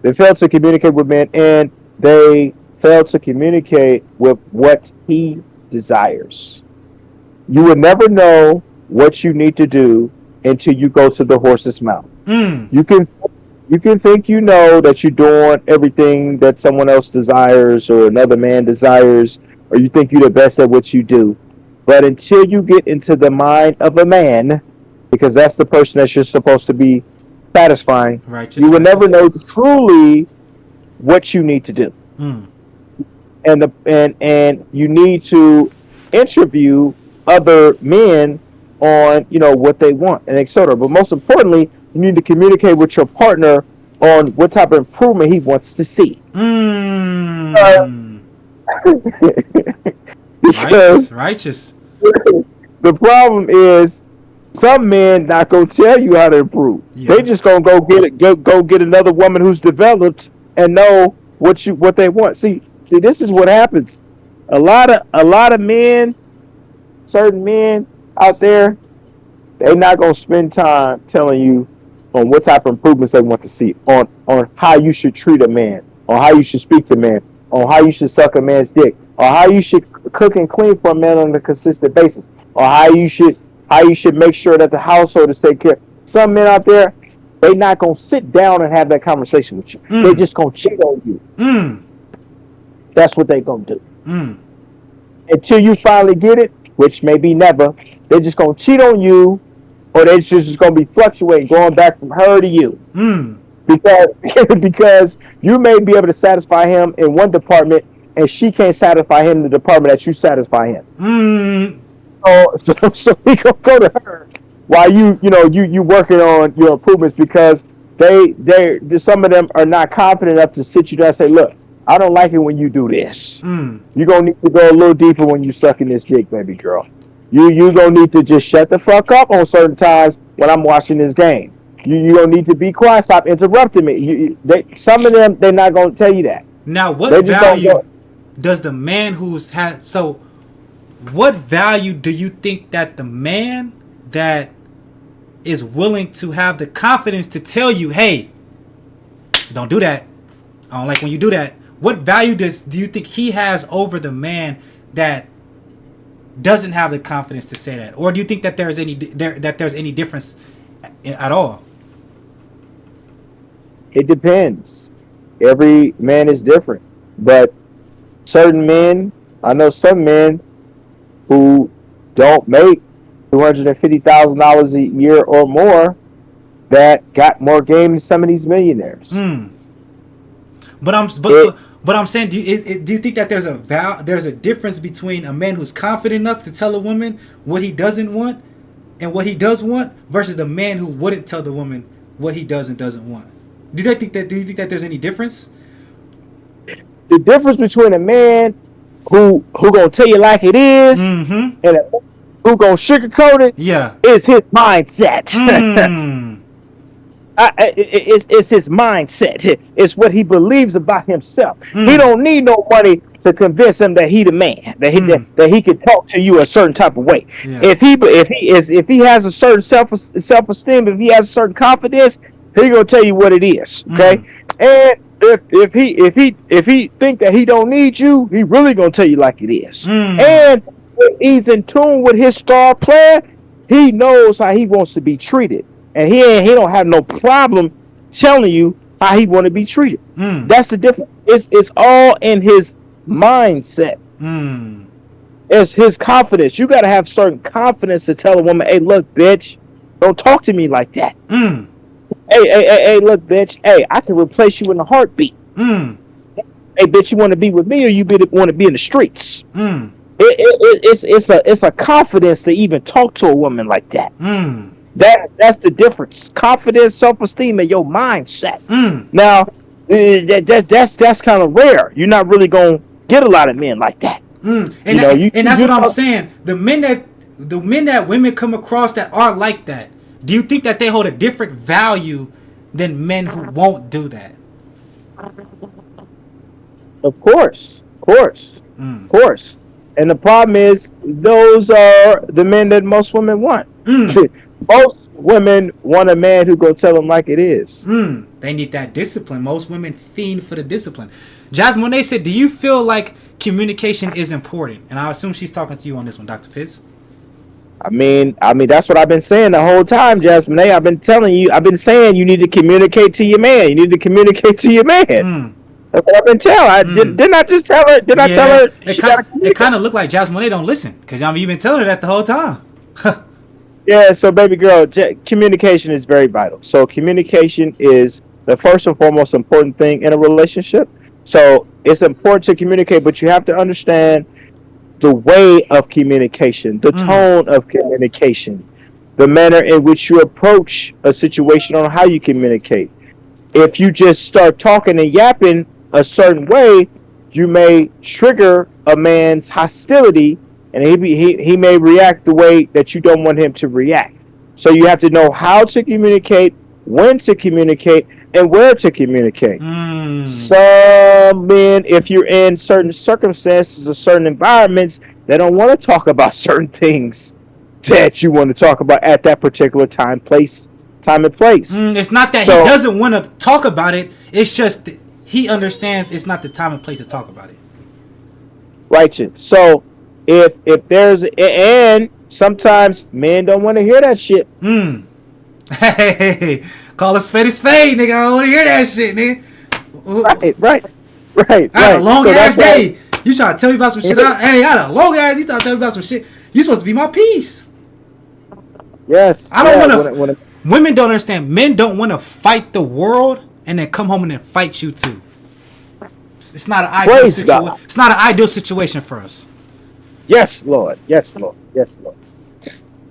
[SPEAKER 2] They fail to communicate with men, and they fail to communicate with what he desires. You will never know what you need to do until you go to the horse's mouth. You can think you know that you're doing everything that someone else desires or another man desires, or you think you're the best at what you do. But until you get into the mind of a man, because that's the person that you're supposed to be satisfying, you will never know truly what you need to do. And you need to interview other men on, you know, what they want and etc. But most importantly, you need to communicate with your partner on what type of improvement he wants to see. Because
[SPEAKER 1] righteous.
[SPEAKER 2] The problem is some men not gonna tell you how to improve. Yeah. They just gonna go get another woman who's developed and know what they want. See, this is what happens. A lot of men, certain men out there, they're not gonna spend time telling you on what type of improvements they want to see, on how you should treat a man, on how you should speak to a man, on how you should suck a man's dick, or how you should cook and clean for a man on a consistent basis, or how you should make sure that the household is taken care of. Some men out there, they not gonna sit down and have that conversation with you. They just gonna cheat on you. That's what they gonna do.
[SPEAKER 1] Mm.
[SPEAKER 2] Until you finally get it, which may be never, they're just gonna cheat on you, or they're just gonna be fluctuating, going back from her to you.
[SPEAKER 1] Mm.
[SPEAKER 2] Because because you may be able to satisfy him in one department, and she can't satisfy him in the department that you satisfy him.
[SPEAKER 1] Mm.
[SPEAKER 2] So we gonna go to her while you working on your improvements, because they some of them are not confident enough to sit you down and say, look, I don't like it when you do this.
[SPEAKER 1] Mm.
[SPEAKER 2] You're gonna need to go a little deeper when you sucking this dick, baby girl. You gonna need to just shut the fuck up on certain times when I'm watching this game. You gonna need to be quiet. Stop interrupting me. Some of them, they're not gonna tell you that.
[SPEAKER 1] Now, what value does the man who's had? So, what value do you think that the man that is willing to have the confidence to tell you, hey, don't do that, I don't like when you do that, what value do you think he has over the man that doesn't have the confidence to say that? Or do you think that there's any difference at all?
[SPEAKER 2] It depends. Every man is different, but certain men, I know some men who don't make $250,000 a year or more that got more game than some of these millionaires.
[SPEAKER 1] Mm. But I'm saying, do you think that there's a difference between a man who's confident enough to tell a woman what he doesn't want and what he does want versus the man who wouldn't tell the woman what he does and doesn't want? Do you think that there's any difference?
[SPEAKER 2] The difference between a man who gonna tell you like it is,
[SPEAKER 1] mm-hmm.
[SPEAKER 2] and who gonna sugarcoat it, is his mindset.
[SPEAKER 1] Mm.
[SPEAKER 2] It's his mindset. It's what he believes about himself.
[SPEAKER 1] Mm.
[SPEAKER 2] He don't need no money to convince him that he the man, that he can talk to you a certain type of way.
[SPEAKER 1] Yeah.
[SPEAKER 2] If he has a certain self-esteem, if he has a certain confidence, he gonna tell you what it is. Okay, and if he think that he don't need you, he really gonna tell you like it is. And if he's in tune with his star player, he knows how he wants to be treated, and he don't have no problem telling you how he want to be treated. That's the difference. It's all in his mindset. It's his confidence. You got to have certain confidence to tell a woman, hey, look, bitch, don't talk to me like that. Hey, look, bitch, hey, I can replace you in a heartbeat. Hey, bitch, you want to be with me, or you want to be in the streets? It's a confidence to even talk to a woman like that. That's the difference. Confidence, self-esteem, and your mindset. Now, that's kind of rare. You're not really gonna get a lot of men like that.
[SPEAKER 1] And that's what I'm saying. The men that women come across that are like that, do you think that they hold a different value than men who won't do that?
[SPEAKER 2] Of course. And the problem is, those are the men that most women want. Most women want a man who go tell them like it is.
[SPEAKER 1] They need that discipline. Most women fiend for the discipline. Jasmine, when they said, do you feel like communication is important? And I assume she's talking to you on this one, Dr. Pitts.
[SPEAKER 2] I mean, that's what I've been saying the whole time, Jasmine. I've been saying you need to communicate to your man. You need to communicate to your man. That's what I've been telling. Didn't I just tell her? Did I tell her?
[SPEAKER 1] It kind of looked like Jasmine don't listen, because you've been telling her that the whole time.
[SPEAKER 2] Yeah, so baby girl, communication is very vital. So communication is the first and foremost important thing in a relationship. So it's important to communicate, but you have to understand the way of communication, the tone of communication, the manner in which you approach a situation on how you communicate. If you just start talking and yapping a certain way, you may trigger a man's hostility, and he may react the way that you don't want him to react. So you have to know how to communicate, when to communicate, and where to communicate. Some men, if you're in certain circumstances or certain environments, they don't want to talk about certain things that you want to talk about at that particular time and place.
[SPEAKER 1] It's not that he doesn't want to talk about it. It's just that he understands it's not the time and place to talk about it.
[SPEAKER 2] Right. So if there's, and sometimes men don't want to hear that shit.
[SPEAKER 1] Hey, call a spade, nigga. I don't want to hear that shit, nigga.
[SPEAKER 2] Right.
[SPEAKER 1] I had a long
[SPEAKER 2] So
[SPEAKER 1] ass
[SPEAKER 2] that's why-
[SPEAKER 1] day. You trying to tell me about some shit? Hey, I had a long ass. You trying to tell me about some shit? You supposed to be my peace.
[SPEAKER 2] Yes.
[SPEAKER 1] I don't want to.
[SPEAKER 2] When
[SPEAKER 1] Women don't understand. Men don't want to fight the world and then come home and then fight you too. It's not an ideal
[SPEAKER 2] Praise
[SPEAKER 1] situation.
[SPEAKER 2] God.
[SPEAKER 1] It's not an ideal situation for us.
[SPEAKER 2] Yes, Lord. Yes, Lord. Yes, Lord.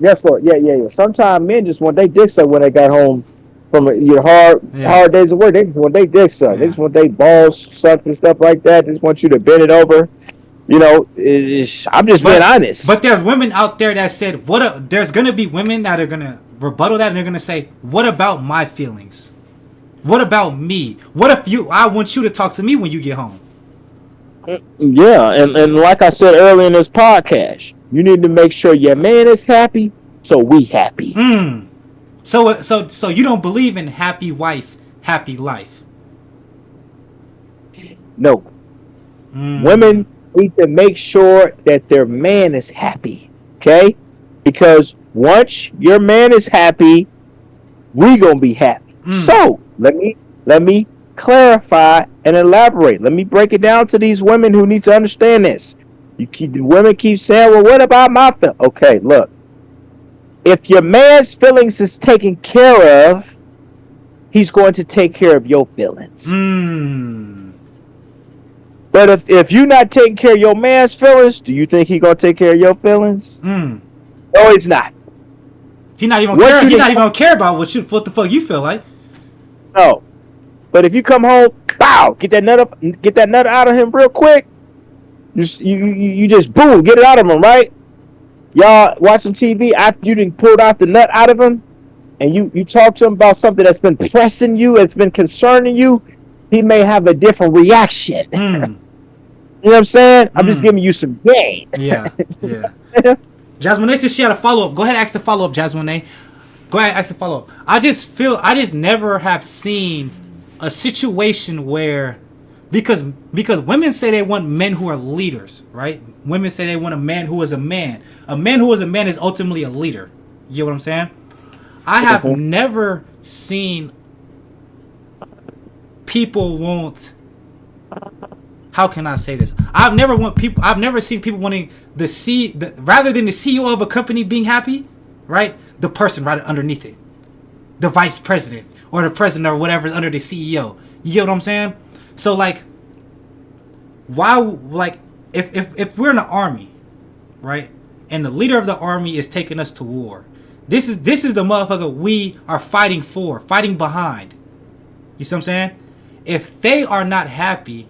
[SPEAKER 2] Yes, Lord. Yeah. Sometimes men just want their dick sucked when they got home from your hard days of work. They just want their dick sucked.
[SPEAKER 1] Yeah.
[SPEAKER 2] They just want their balls sucked and stuff like that. They just want you to bend it over. You know, I'm just being honest.
[SPEAKER 1] But there's women out there that said, there's going to be women that are going to rebuttal that and they're going to say, what about my feelings? What about me? What if I want you to talk to me when you get home?
[SPEAKER 2] Yeah, and like I said earlier in this podcast, you need to make sure your man is happy, so we happy.
[SPEAKER 1] So you don't believe in happy wife, happy life?
[SPEAKER 2] No. Women need to make sure that their man is happy, okay? Because once your man is happy, we gonna be happy. So let me clarify and elaborate. Let me break it down to these women who need to understand this. Women keep saying, well, what about my feelings? Okay, look. If your man's feelings is taken care of, he's going to take care of your feelings. But if you're not taking care of your man's feelings, do you think he's going to take care of your feelings? No, he's not.
[SPEAKER 1] He not even gonna care about what the fuck you feel like.
[SPEAKER 2] No. But if you come home, bow, get that nut out of him real quick. You just boom, get it out of him, right? Y'all watching TV after you done pulled out the nut out of him, and you talk to him about something that's been pressing you, it's been concerning you, he may have a different reaction. You know what I'm saying? I'm just giving you some game.
[SPEAKER 1] Yeah. Jasmine says she had a follow-up. Go ahead and ask the follow-up, Jasmine. Go ahead and ask the follow-up. I just never have seen a situation where, because women say they want men who are leaders, right? Women say they want a man who is a man. A man who is a man is ultimately a leader. You get what I'm saying? I have never seen people want. How can I say this? I've never seen people wanting rather than the CEO of a company being happy, right? The person right underneath it, the vice president or the president or whatever's under the CEO. You get what I'm saying? So like, why? Like, if we're in the army, right, and the leader of the army is taking us to war, this is the motherfucker we are fighting for, fighting behind. You see what I'm saying? If they are not happy,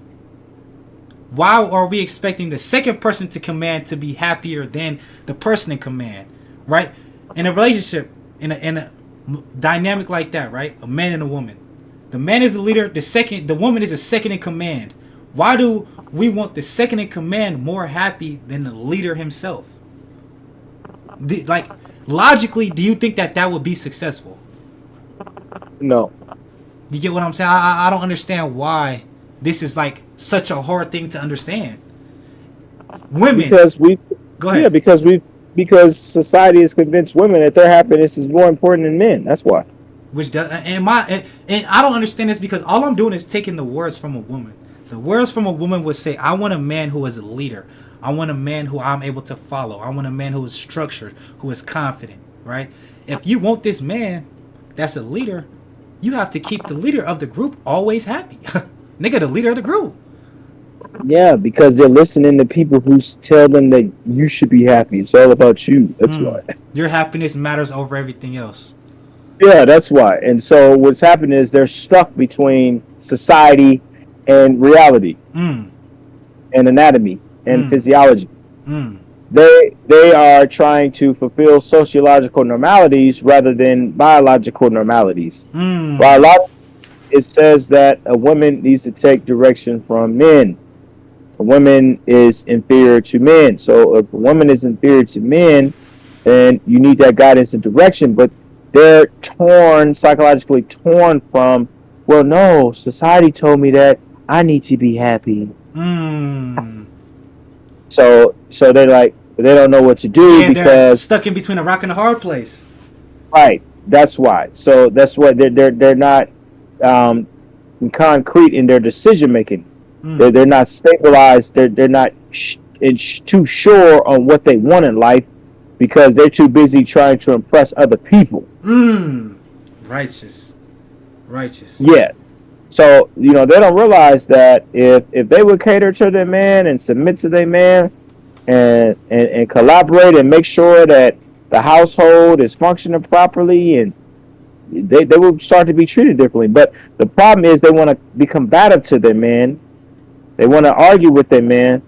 [SPEAKER 1] why are we expecting the second person to command to be happier than the person in command, right? In a relationship, in a dynamic like that, right? A man and a woman. The man is the leader. The woman is a second in command. Why do we want the second in command more happy than the leader himself? Like, logically, do you think that would be successful?
[SPEAKER 2] No.
[SPEAKER 1] You get what I'm saying? I don't understand why this is like such a hard thing to understand. Women, go ahead.
[SPEAKER 2] Yeah, because society has convinced women that their happiness is more important than men. That's why.
[SPEAKER 1] Which does and I don't understand this, because all I'm doing is taking the words from a woman. The words from a woman would say, I want a man who is a leader. I want a man who I'm able to follow. I want a man who is structured, who is confident, right? If you want this man that's a leader, you have to keep the leader of the group always happy. Nigga, the leader of the group.
[SPEAKER 2] Yeah, because they're listening to people who tell them that you should be happy. It's all about you. That's why.
[SPEAKER 1] Your happiness matters over everything else.
[SPEAKER 2] Yeah, that's why. And so what's happening is they're stuck between society and reality and anatomy and physiology. They are trying to fulfill sociological normalities rather than biological normalities. Biological, it says that a woman needs to take direction from men. A woman is inferior to men. So if a woman is inferior to men, then you need that guidance and direction. But they're psychologically torn from, well, no, society told me that I need to be happy. So they're like, they don't know what to do because
[SPEAKER 1] they're stuck in between a rock and a hard place.
[SPEAKER 2] Right. That's why. So that's what they're not concrete in their decision making. They're not stabilized. They're not too sure on what they want in life because they're too busy trying to impress other people.
[SPEAKER 1] Righteous.
[SPEAKER 2] Yeah. So, they don't realize that if they would cater to their man and submit to their man and collaborate and make sure that the household is functioning properly, and they will start to be treated differently. But the problem is they want to be combative to their man. They want to argue with their man.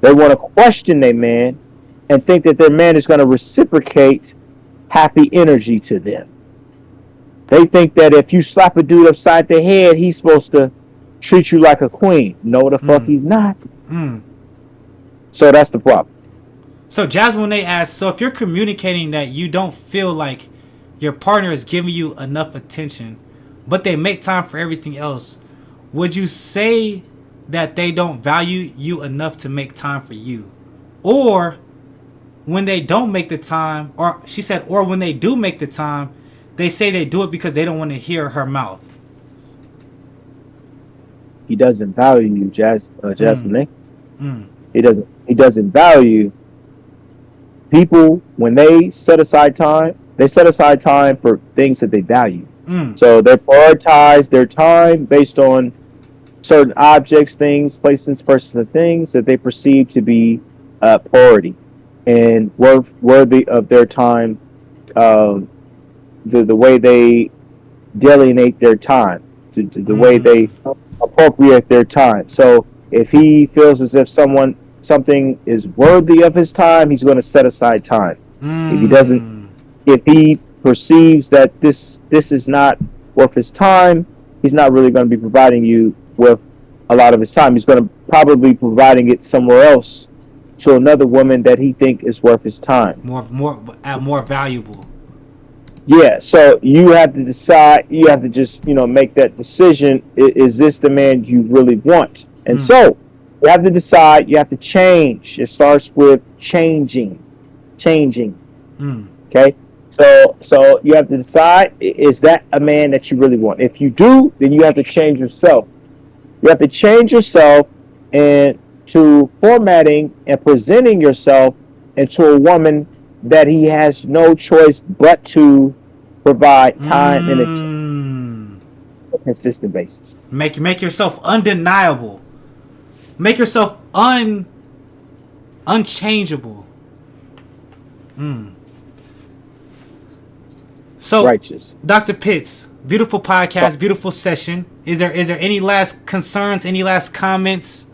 [SPEAKER 2] They want to question their man and think that their man is going to reciprocate happy energy to them. They think that if you slap a dude upside the head, he's supposed to treat you like a queen. No, the fuck he's not. So that's the problem.
[SPEAKER 1] So Jasmine, they asked, so if you're communicating that you don't feel like your partner is giving you enough attention, but they make time for everything else, would you say that they don't value you enough to make time for you? Or when they don't make the time, or she said, or when they do make the time, they say they do it because they don't want to hear her mouth.
[SPEAKER 2] He doesn't value you, Jasmine. He doesn't value people. When they set aside time, they set aside time for things that they value. So they prioritize their time based on certain objects, things, places, persons, and things that they perceive to be priority and worthy of their time. The way they delineate their time, the way they appropriate their time. So if he feels as if something is worthy of his time, he's going to set aside time. If he perceives that this is not worth his time, he's not really going to be providing you with a lot of his time. He's going to probably be providing it somewhere else to another woman that he think is worth his time.
[SPEAKER 1] More valuable.
[SPEAKER 2] Yeah, so you have to decide. You have to just, make that decision. Is this the man you really want? And so you have to decide. You have to change. It starts with changing. Okay, so you have to decide: is that a man that you really want? If you do, then you have to change yourself. You have to change yourself into formatting and presenting yourself into a woman that he has no choice but to provide time and a consistent basis.
[SPEAKER 1] Make yourself undeniable. Make yourself unchangeable. So,
[SPEAKER 2] righteous.
[SPEAKER 1] Dr. Pitts, beautiful podcast, beautiful session. Is there any last concerns? Any last comments?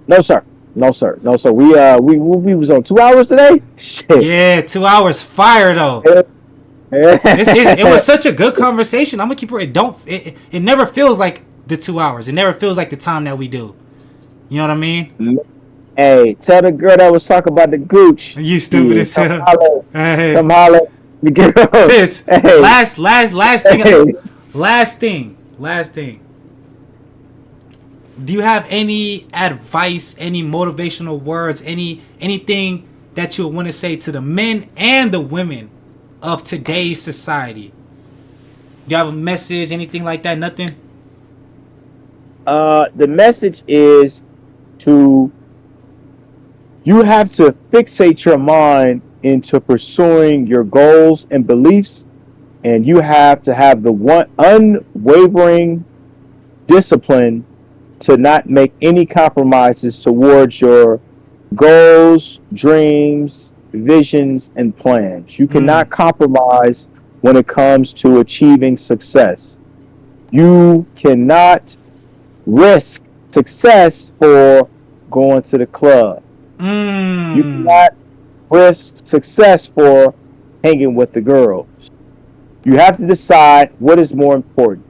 [SPEAKER 2] No, sir. We was on 2 hours today. Shit.
[SPEAKER 1] Yeah, 2 hours. Fire though. It was such a good conversation. I'm gonna keep it. It never feels like the 2 hours. It never feels like the time that we do. You know what I mean?
[SPEAKER 2] Hey, tell the girl that was talking about the gooch.
[SPEAKER 1] You stupid as hell.
[SPEAKER 2] Come holler.
[SPEAKER 1] Pitts.
[SPEAKER 2] Hey.
[SPEAKER 1] Last thing.
[SPEAKER 2] Hey.
[SPEAKER 1] Last thing. Do you have any advice, any motivational words, anything that you would want to say to the men and the women of today's society? Do you have a message, anything like that? Nothing?
[SPEAKER 2] The message is you have to fixate your mind into pursuing your goals and beliefs, and you have to have the one unwavering discipline to not make any compromises towards your goals, dreams, visions, and plans. You cannot compromise when it comes to achieving success. You cannot risk success for going to the club. You cannot risk success for hanging with the girls. You have to decide what is more important,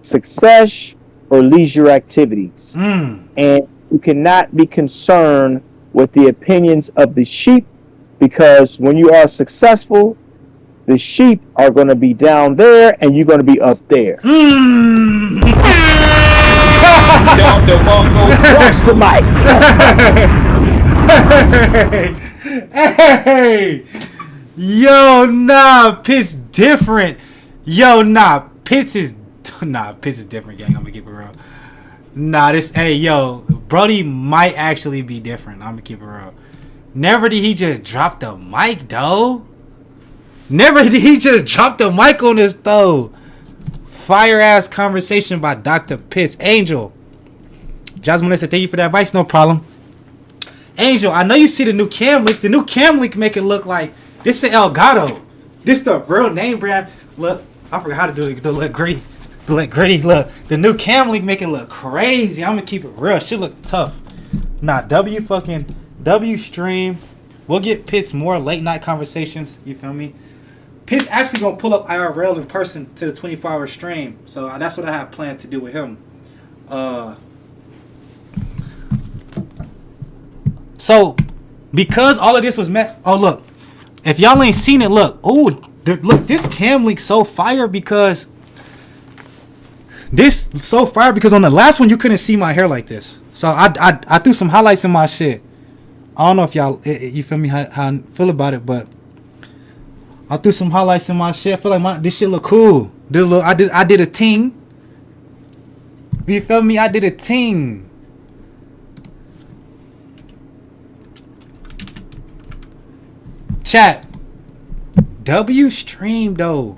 [SPEAKER 2] success or leisure activities. And you cannot be concerned with the opinions of the sheep, because when you are successful, the sheep are going to be down there and you're going to be up there. Watch the mic.
[SPEAKER 1] Hey, yo, nah, Pitts is different, gang. I'm gonna keep it real. Nah, hey, yo, Brody might actually be different. I'm gonna keep it real. Never did he just drop the mic, though. Never did he just drop the mic on this, though. Fire ass conversation by Dr. Pitts. Angel. Jasmine said, thank you for that advice. No problem. Angel, I know you see the new cam link. The new cam link make it look like this is Elgato. This the real name brand. Look, I forgot how to do it. The look gritty. Look, the new cam link make it look crazy. I'm gonna keep it real. Shit look tough. Nah, W stream. We'll get Pitts more late night conversations. You feel me? Pitts actually gonna pull up IRL in person to the 24-hour stream. So that's what I have planned to do with him. So because all of this was met. Oh look, if y'all ain't seen it, look. Oh, look, this cam link so fire because. This so fire because on the last one you couldn't see my hair like this. So I threw some highlights in my shit. I don't know if y'all you feel me how I feel about it, but I threw some highlights in my shit. I feel like this shit look cool. I did a ting. You feel me? I did a ting. Chat. W stream though.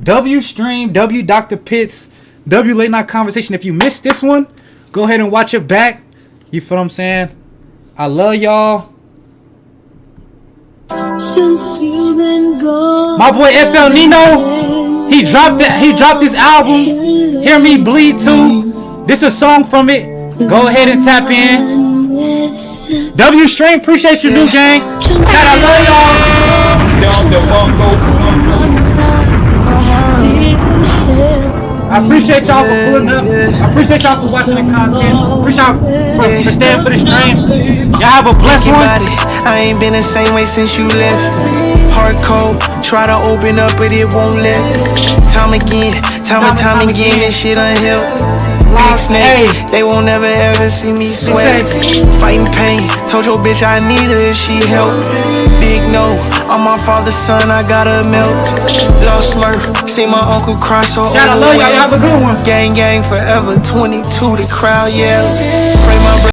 [SPEAKER 1] W stream, W Dr. Pitts, W late night conversation. If you missed this one, go ahead and watch it back. You feel what I'm saying? I love y'all.
[SPEAKER 3] Since you've been gone,
[SPEAKER 1] my boy FL Nino, he dropped his album, Hear Me Bleed Too. This is a song from it. Go ahead and tap in. W stream, appreciate you, new gang. Chat, I love y'all. I appreciate y'all for pulling up. I appreciate y'all for watching the content. Appreciate y'all for staying for the stream. Y'all have a blessed one.
[SPEAKER 4] I ain't been the same way since you left. Hard cold, try to open up but it won't let. Time again, this shit unhelped. Big snake, they won't ever ever see me sweat. Fighting pain, told your bitch I need her if she help. Big no, I'm my father's son, I gotta melt. Lost Smurf, see my uncle cry so
[SPEAKER 1] Shout out, love y'all, have a good one.
[SPEAKER 4] Gang forever, 22, the crowd yell. Pray my